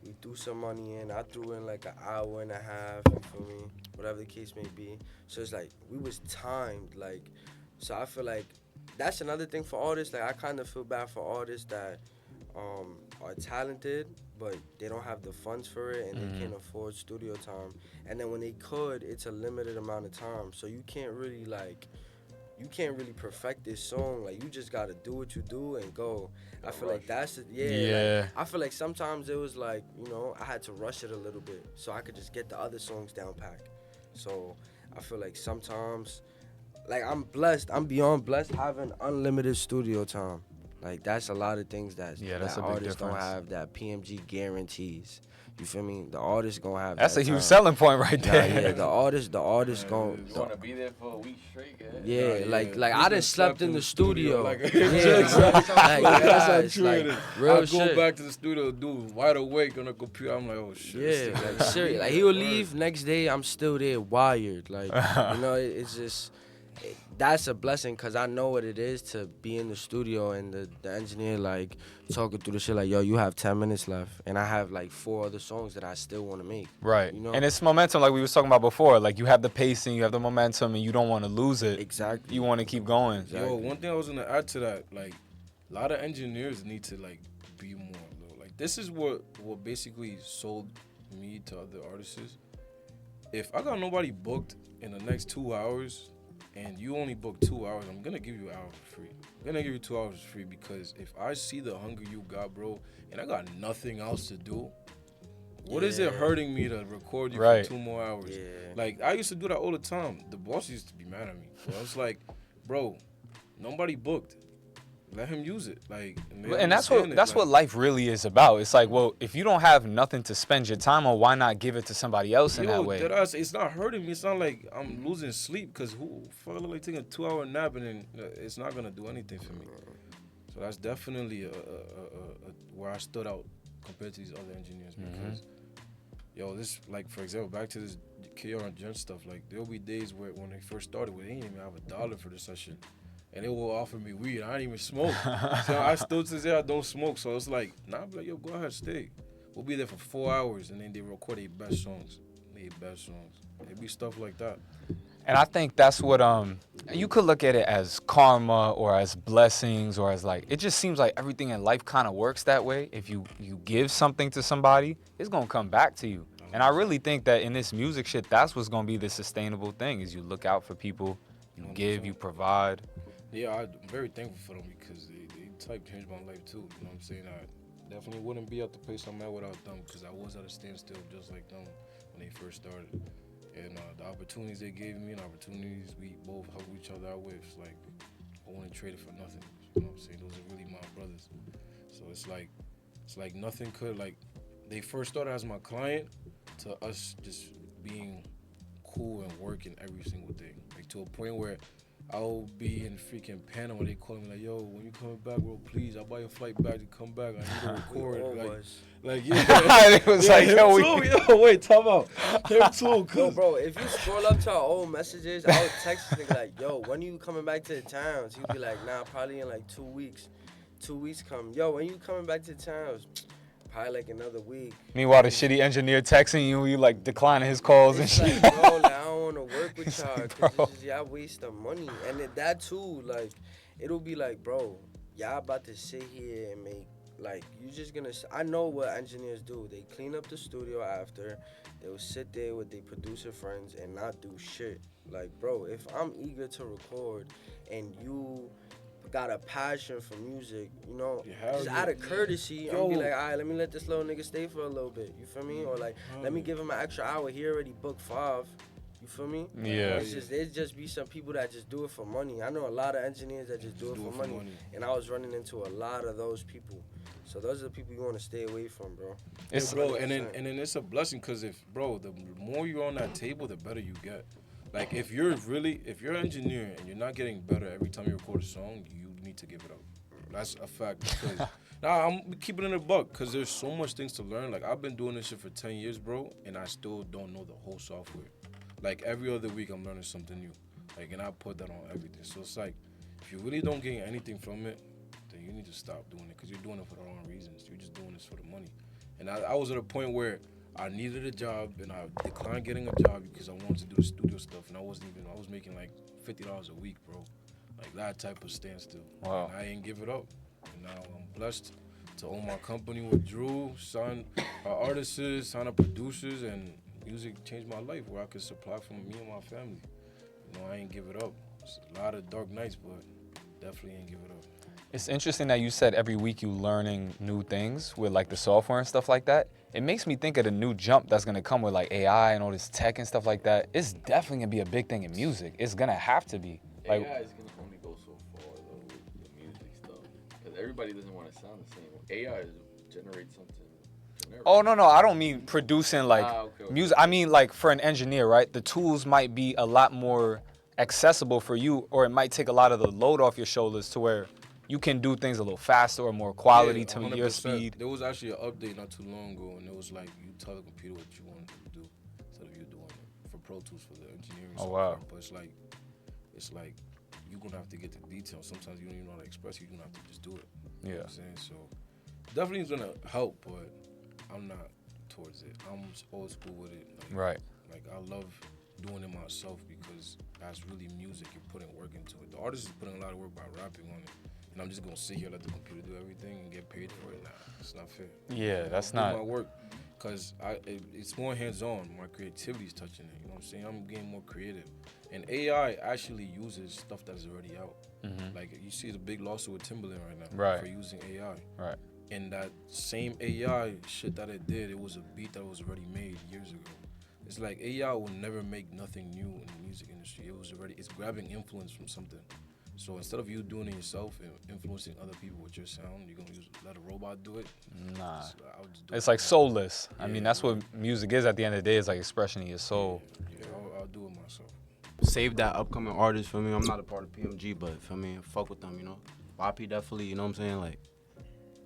We threw some money in. I threw in like an hour and a half, you feel me? Whatever the case may be. So it's like we was timed, like. So I feel like that's another thing for artists. Like I kind of feel bad for artists that are talented, but they don't have the funds for it and they can't afford studio time. And then when they could, it's a limited amount of time. So you can't really perfect this song. Like you just gotta do what you do and go. I feel like that's it. Yeah. Like, I feel like sometimes it was like, I had to rush it a little bit so I could just get the other songs down packed. So I feel like sometimes, like I'm beyond blessed having unlimited studio time. Like that's a lot of things That's that a big artists don't difference. have, that PMG guarantees. You feel me? The artist gonna have That's that a huge time. selling point right Nah, there. yeah, the artist gonna. You want to be there for a week straight, Yeah, Yeah, like yeah. I done slept in the studio. Like, Yeah, like, that's how guys, true like, it is. real I go shit. back to the studio, dude, wide awake on the computer. I'm like, oh shit. Yeah, like serious. Like he will leave next day, I'm still there, wired. Like it's just that's a blessing because I know what it is to be in the studio and the engineer like talking through the shit like, yo, you have 10 minutes left, and I have like 4 other songs that I still want to make. Right. You know? And it's momentum like we was talking about before. Like you have the pacing, you have the momentum, and you don't want to lose it. Exactly. You want to keep going. Yo, one thing I was gonna add to that, like, a lot of engineers need to like be more. Though. Like, this is what basically sold me to other artists. If I got nobody booked in the next 2 hours, and you only book 2 hours, I'm gonna give you an hour for free. I'm gonna give you 2 hours for free because if I see the hunger you got, bro, and I got nothing else to do, what is it hurting me to record you Right. for 2 more hours? Yeah. Like, I used to do that all the time. The boss used to be mad at me. So I was like, bro, nobody booked. Let him use it. Like, And that's what life really is about. It's like, well, if you don't have nothing to spend your time on, why not give it to somebody else in that way? It's not hurting me. It's not like I'm losing sleep because who fuck like taking a 2-hour nap and then it's not gonna do anything for me. So that's definitely where I stood out compared to these other engineers because, yo, this like for example, back to this KR and Jen stuff. Like there'll be days where when they first started, they didn't even have $1 for the session. And they will offer me weed. I didn't even smoke. So I still to this day I don't smoke. So it's like, nah, I'm like, yo, go ahead, stay. We'll be there for 4 hours and then they record their best songs. It be stuff like that. And I think that's what you could look at it as karma or as blessings or as like, it just seems like everything in life kind of works that way. If you give something to somebody, it's gonna come back to you. And I really think that in this music shit, that's what's gonna be the sustainable thing is you look out for people, you give, you provide. Yeah, I'm very thankful for them because they type changed my life too. You know what I'm saying? I definitely wouldn't be at the place I'm at without them because I was at a standstill just like them when they first started. And the opportunities they gave me and opportunities we both helped each other out with, it's like I wouldn't trade it for nothing. You know what I'm saying? Those are really my brothers. So it's like nothing could like they first started as my client to us just being cool and working every single day. Like to a point where I'll be in freaking Panama. They call me like, yo, when you coming back, bro, please, I'll buy your flight back to come back. I need to record. Like, yeah. It was like, yo, wait, time out. Him too, Yo, bro, if you scroll up to our old messages, I would text this nigga like, yo, when are you coming back to the towns? He'd be like, nah, probably in like 2 weeks. 2 weeks come. Yo, when you coming back to the towns? Probably like another week. Meanwhile, the shitty engineer texting you like declining his calls It's and shit. like, bro, like, I don't want to work with y'all because y'all waste of money. And then that too, like, it'll be like, bro, y'all about to sit here and make, like, you just gonna, I know what engineers do. They clean up the studio after. They'll sit there with their producer friends and not do shit. Like, bro, if I'm eager to record and you got a passion for music, you know, just out of courtesy, I'll be like, all right, let me let this little nigga stay for a little bit, you feel me? Or like, let me give him an extra hour. He already booked 5, you feel me? Yeah. It's just be some people that just do it for money. I know a lot of engineers that just do it for money, and I was running into a lot of those people. So those are the people you want to stay away from, bro. It's bro, and then it's a blessing because the more you're on that table, the better you get. Like if you're an engineer and you're not getting better every time you record a song, you need to give it up. That's a fact. Because, nah, I'm keeping it a buck because there's so much things to learn. Like, I've been doing this shit for 10 years, bro, and I still don't know the whole software. Like, every other week, I'm learning something new. Like, and I put that on everything. So it's like, if you really don't gain anything from it, then you need to stop doing it because you're doing it for the wrong reasons. You're just doing this for the money. And I was at a point where I needed a job and I declined getting a job because I wanted to do the studio stuff. And I was making like $50 a week, bro. Like that type of standstill. Wow. And I ain't give it up. And now I'm blessed to own my company with Drew, sign artists, sign up producers, and music changed my life where I could supply from me and my family. You know, I ain't give it up. It's a lot of dark nights, but definitely ain't give it up. It's interesting that you said every week you learning new things with like the software and stuff like that. It makes me think of the new jump that's gonna come with like AI and all this tech and stuff like that. It's definitely gonna be a big thing in music. It's gonna have to be. Like, AI is gonna only go so far though with the music stuff, because everybody doesn't want to sound the same. AI generates something generic. oh no, I don't mean producing like Okay. music. I mean like for an engineer, right? The tools might be a lot more accessible for you, or it might take a lot of the load off your shoulders to where you can do things a little faster or more quality Yeah, to your 100%. speed. There was actually an update not too long ago, and it was like you tell the computer what you want it to do instead of you doing it for Pro Tools for the engineering. Oh, wow. But it's like you're gonna have to get the details. Sometimes you don't even know how to express it. You're gonna have to just do it. You know what I'm saying? So definitely it's gonna help, but I'm not towards it. I'm old school with it. Like, Right. Like I love doing it myself because that's really music. You're putting work into it. The artist is putting a lot of work by rapping on it. And I'm just gonna sit here, let the computer do everything, and get paid for it. Nah, it's not fair. Yeah, that's do not. my work, cause it's more hands-on. My creativity's touching it. You know what I'm saying? I'm getting more creative, and AI actually uses stuff that is already out. Mhm. Like you see the big lawsuit with Timbaland right now Right. for using AI. Right. And that same AI shit that it did, it was a beat that was already made years ago. It's like AI will never make nothing new in the music industry. It's grabbing influence from something. So instead of you doing it yourself and influencing other people with your sound, you're gonna let a robot do it. Nah. So I'll just do It's it. like soulless. I Yeah, mean, that's right. what music is at the end of the day. It's like expression of your soul. Yeah, I'll do it myself. Save that upcoming artist for me. I'm not a part of PMG, but for me, fuck with them, you know. YP definitely, you know what I'm saying? Like,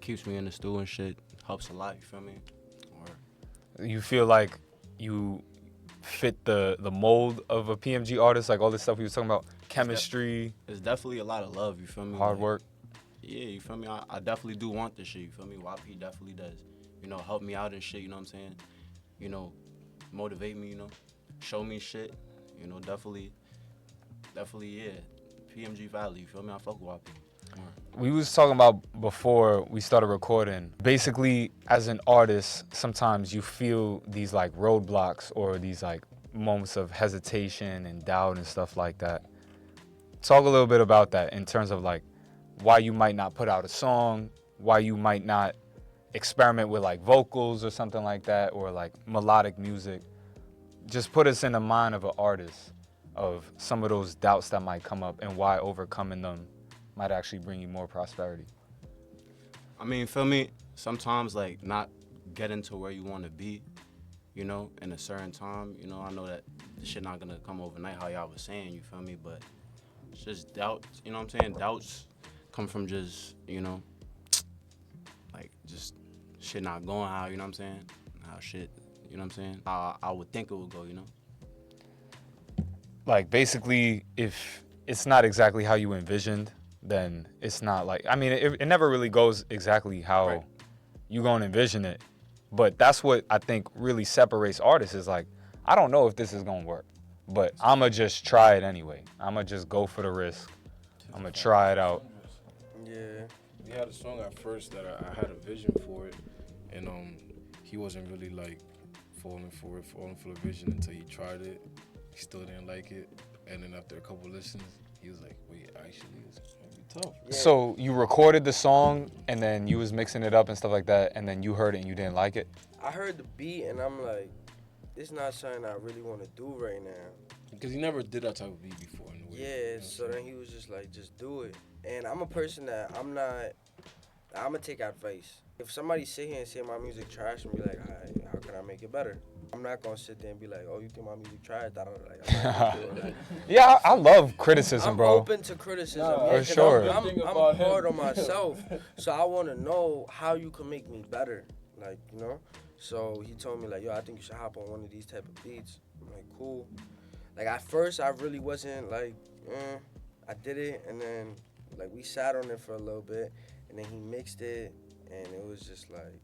keeps me in the stew and shit. Helps a lot, you feel me? Or You feel like you fit the mold of a PMG artist, like all this stuff we was talking about, chemistry, it's definitely a lot of love, you feel me? hard Like, work. Yeah, you feel me? I definitely do want this shit, you feel me? YP definitely does. You know, help me out and shit, you know what I'm saying? You know, motivate me, you know, show me shit. You know, definitely, yeah. PMG Valley, you feel me? I fuck with YP. We was talking about before we started recording. Basically, as an artist, sometimes you feel these like roadblocks or these like moments of hesitation and doubt and stuff like that. Talk a little bit about that in terms of like why you might not put out a song, why you might not experiment with like vocals or something like that, or like melodic music. Just put us in the mind of an artist of some of those doubts that might come up and why overcoming them might actually bring you more prosperity. I mean, feel me? Sometimes, like, not getting to where you want to be, you know, in a certain time. You know, I know that this shit not gonna come overnight, how y'all was saying, you feel me? But it's just doubts, you know what I'm saying? Doubts come from just, you know, like, just shit not going how, you know what I'm saying? How shit, you know what I'm saying? How I would think it would go, you know? Like, basically, if it's not exactly how you envisioned, then it's not like, I mean, it never really goes exactly how Right. you gonna envision it. But that's what I think really separates artists is like, I don't know if this is gonna work, but I'ma just try it anyway. I'ma just go for the risk. I'ma try it out. Yeah. We had a song at first that I had a vision for it, and he wasn't really like falling for the vision until he tried it. He still didn't like it, and then after a couple listens, he was like, "Wait, actually, it's gonna be tough." Yeah. So you recorded the song and then you was mixing it up and stuff like that, and then you heard it and you didn't like it? I heard the beat and I'm like, it's not something I really want to do right now. Because he never did that type of beat before. In a way, you know Yeah, what I'm so then saying? he was just like, just do it. And I'm a person that I'm gonna take advice. If somebody sit here and say my music trash and be like, how can I make it better? I'm not gonna sit there and be like, oh, you think my music trash? Da, da, da. Like, I'm not gonna do it. Like, Yeah, I love criticism, I'm bro. open to criticism. Nah, yeah, for 'cause sure. I'm hard on myself, so I want to know how you can make me better. Like, you know. So he told me like, yo, I think you should hop on one of these type of beats. I'm like, cool. Like at first, I really wasn't like, I did it, and then like we sat on it for a little bit, and then he mixed it, and it was just like,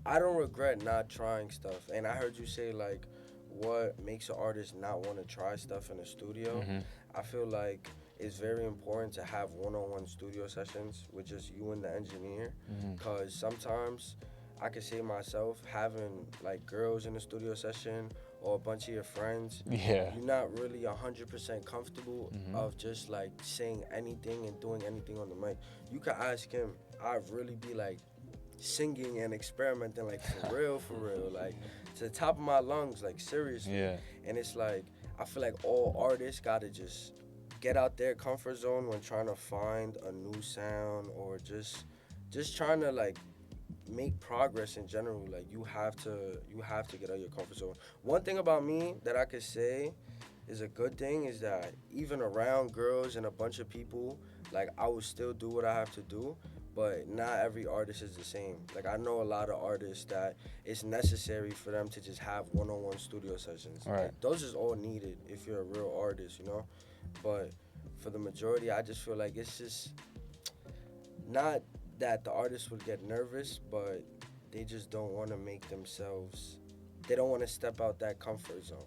I don't regret not trying stuff. And I heard you say like, what makes an artist not want to try stuff in the studio? Mhm. I feel like it's very important to have one-on-one studio sessions with just you and the engineer, because sometimes I can say myself having like girls in the studio session or a bunch of your friends, Yeah. you're not really 100% comfortable of just like saying anything and doing anything on the mic. You can ask him, I'd really be like singing and experimenting like for real, like to the top of my lungs, like seriously. Yeah. And it's like, I feel like all artists gotta just get out their comfort zone when trying to find a new sound or just trying to like make progress in general. Like you have to get out of your comfort zone. One thing about me that I could say is a good thing is that even around girls and a bunch of people, like I will still do what I have to do, but not every artist is the same. Like I know a lot of artists that it's necessary for them to just have one-on-one studio sessions. Right. Like, those is all needed if you're a real artist, you know? But for the majority, I just feel like it's just not that the artist would get nervous, but they just don't want to make themselves, they don't want to step out that comfort zone.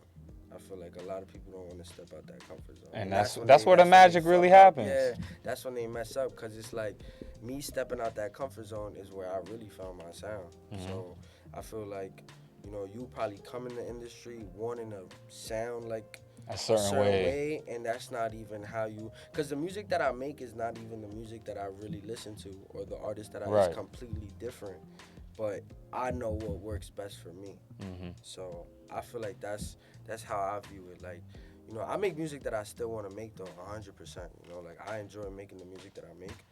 I feel like a lot of people don't want to step out that comfort zone. And when that's they- where the when they magic fuck really up. happens. Yeah, that's when they mess up, because it's like me stepping out that comfort zone is where I really found my sound. So I feel like, you know, you probably come in the industry wanting to sound like A certain way. and that's not even how you, because the music that I make is not even the music that I really listen to, or the artist that I Right. is completely different, but I know what works best for me. So I feel like that's how I view it. Like, you know, I make music that I still want to make though, 100%. You know, like I enjoy making the music that I make,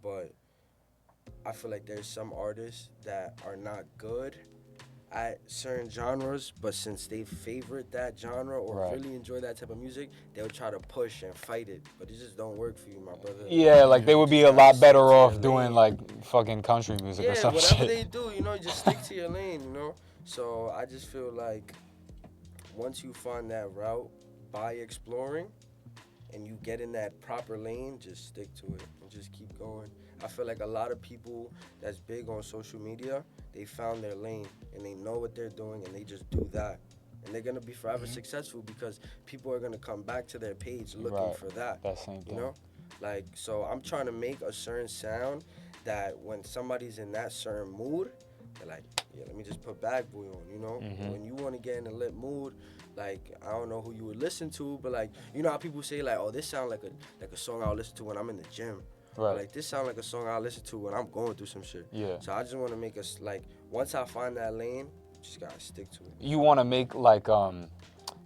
but I feel like there's some artists that are not good at certain genres, but since they favorite that genre or Right. really enjoy that type of music, they'll try to push and fight it, but it just don't work for you, my brother. Yeah, like they would be a Just lot gotta better stick to off your doing lane. like fucking country music or Yeah, some whatever shit. they do, you know, just stick to your lane, you know? So I just feel like once you find that route by exploring and you get in that proper lane, just stick to it and just keep going. I feel like a lot of people that's big on social media, they found their lane and they know what they're doing and they just do that. And they're gonna be forever successful because people are gonna come back to their page looking Right. for that. That same thing. You know? Like, so I'm trying to make a certain sound that when somebody's in that certain mood, they're like, yeah, let me just put Bad Boy on, you know? When you want to get in a lit mood, like, I don't know who you would listen to, but like, you know how people say like, oh, this sound like a song I'll listen to when I'm in the gym. Or, Right. like, this sound like a song I'll listen to when I'm going through some shit. Yeah. So I just want to make us, like, once I find that lane, just gotta stick to it. You want to make like an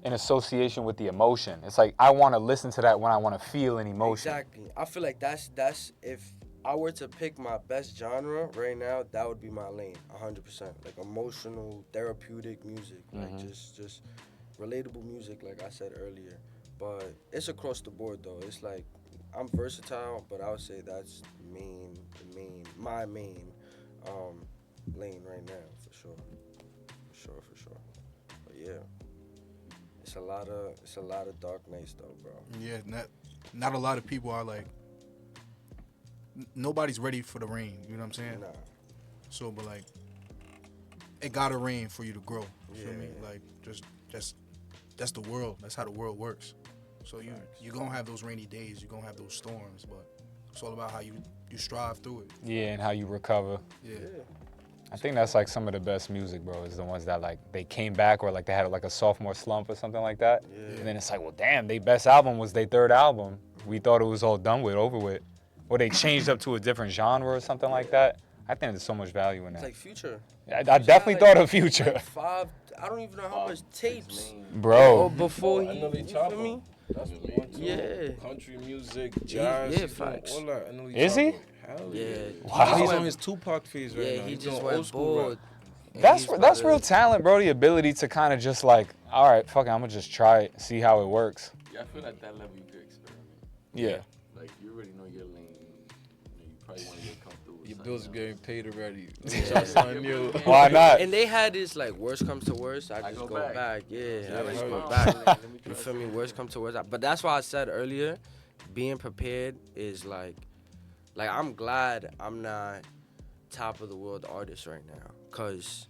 association with the emotion. It's like I want to listen to that when I want to feel an emotion. Exactly. I feel like that's if I were to pick my best genre right now, that would be my lane, 100%. Like emotional, therapeutic music, like just relatable music, like I said earlier. But it's across the board though. It's like I'm versatile, but I would say that's my main lane right now, for sure. But yeah. It's a lot of dark nights though, bro. Yeah, not a lot of people are like, nobody's ready for the rain, you know what I'm saying? Nah. So, but like, it gotta rain for you to grow. You feel me? Yeah. Like, just that's the world. That's how the world works. So you gonna have those rainy days. You gonna have those storms, but it's all about how you strive through it. Yeah, and how you recover. Yeah. I think that's like some of the best music, bro, is the ones that like they came back or like they had like a sophomore slump or something like that. Yeah. And then it's like, well, damn, their best album was their third album. We thought it was all done with, over with. Or they changed up to a different genre or something like that. I think there's so much value in It's that. like Future. I definitely like- thought of Future. Like 5, I don't even know how much tapes. Bro. Before I he, know they you chop feel me? him. That's the one too. Yeah. Country music, jazz, yeah, he's doing facts. all that. I know Is chop he? him. Hell Yeah. yeah. Wow. He's on his Tupac phase right Yeah, now. he He's just doing went old school rap. bold. That's he's that's about real to- talent, bro. The ability to kind of just like, all right, fuck it, I'm gonna just try it, see how it works. Yeah, I feel at that level you could experiment. Yeah. Like you already know your lane. You probably want to get comfortable. With Your something bills else. getting paid already. Try something new. Why not? And they had this like worst comes to worst, I I just go go back. back. Yeah, I just hell go yeah. back. Let me You try feel me? something Worst new. come to worst. But that's why I said earlier, being prepared is like I'm glad I'm not top of the world artist right now, cause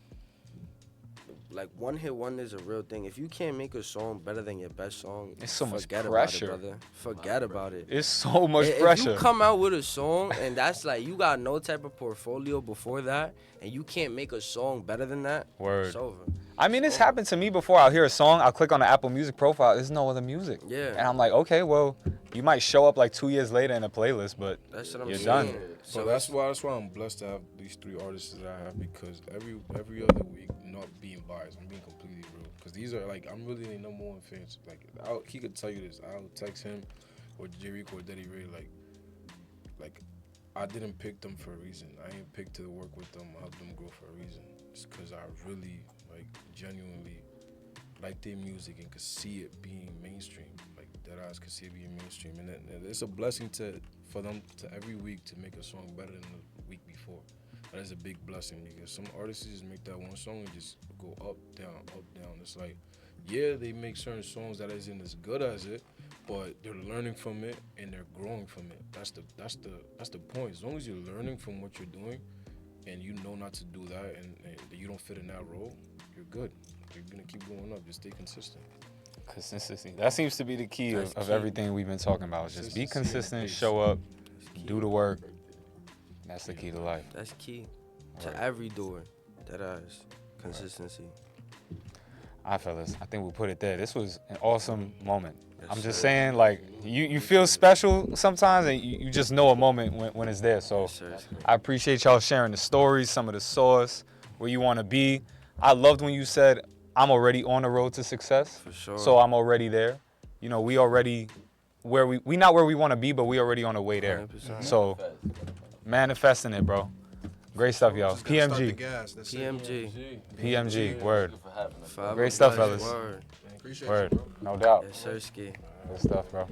like one hit wonder is a real thing. If you can't make a song better than your best song, It's so much forget pressure. about it, brother. Forget about it. It's so much If pressure. you come out with a song and that's like you got no type of portfolio before that, and you can't make a song better than that, Word. it's over. I mean, it's happened to me before. I'll hear a song, I'll click on the Apple Music profile, there's no other music. Yeah. And I'm like, okay, well, you might show up like 2 years later in a playlist, but That's what I'm You're saying. done. So So that's why I'm blessed to have these 3 artists that I have, because every other week, not being biased, I'm being completely real, because these are like, I'm really the number one fans. Like he could tell you this. I'll text him or Jericho or Daddy Ray like I didn't pick them for a reason. I ain't picked to work with them, help them grow for a reason. It's because I really like genuinely like their music and could see it being mainstream. Like that eyes could see it being mainstream, and it's a blessing for them to every week to make a song better than the week before. That is a big blessing, because some artists just make that one song and just go up, down, up, down. It's like, yeah, they make certain songs that isn't as good as it, but they're learning from it and they're growing from it. That's the point. As long as you're learning from what you're doing, and you know not to do that, and you don't fit in that role, you're good. You're gonna keep going up. Just stay consistent. consistency. That seems to be the key That's of key. everything we've been talking about. Just be Consistency and consistent, pace. show up, That's key. do the work. That's the key to life. That's key Word. to every door. That is consistency. All right, fellas, I think we'll put it there. This was an awesome moment. Yes, I'm just sir. saying, like, you feel special sometimes, and you just know a moment when it's there. So Yes, sir. I appreciate y'all sharing the stories, some of the sauce, where you want to be. I loved when you said, I'm already on the road to success. For sure. So I'm already there. You know, we already where we not where we want to be, but we already on the way there. 100%. So manifesting it, bro. Great stuff, y'all. Just gotta start the PMG. gas. That's it. PMG. PMG. Word. Thank you for having us. Five Great stuff, blessed. fellas. Word. Appreciate Word. you, bro. No doubt. Yes, sir, ski. Good stuff, bro.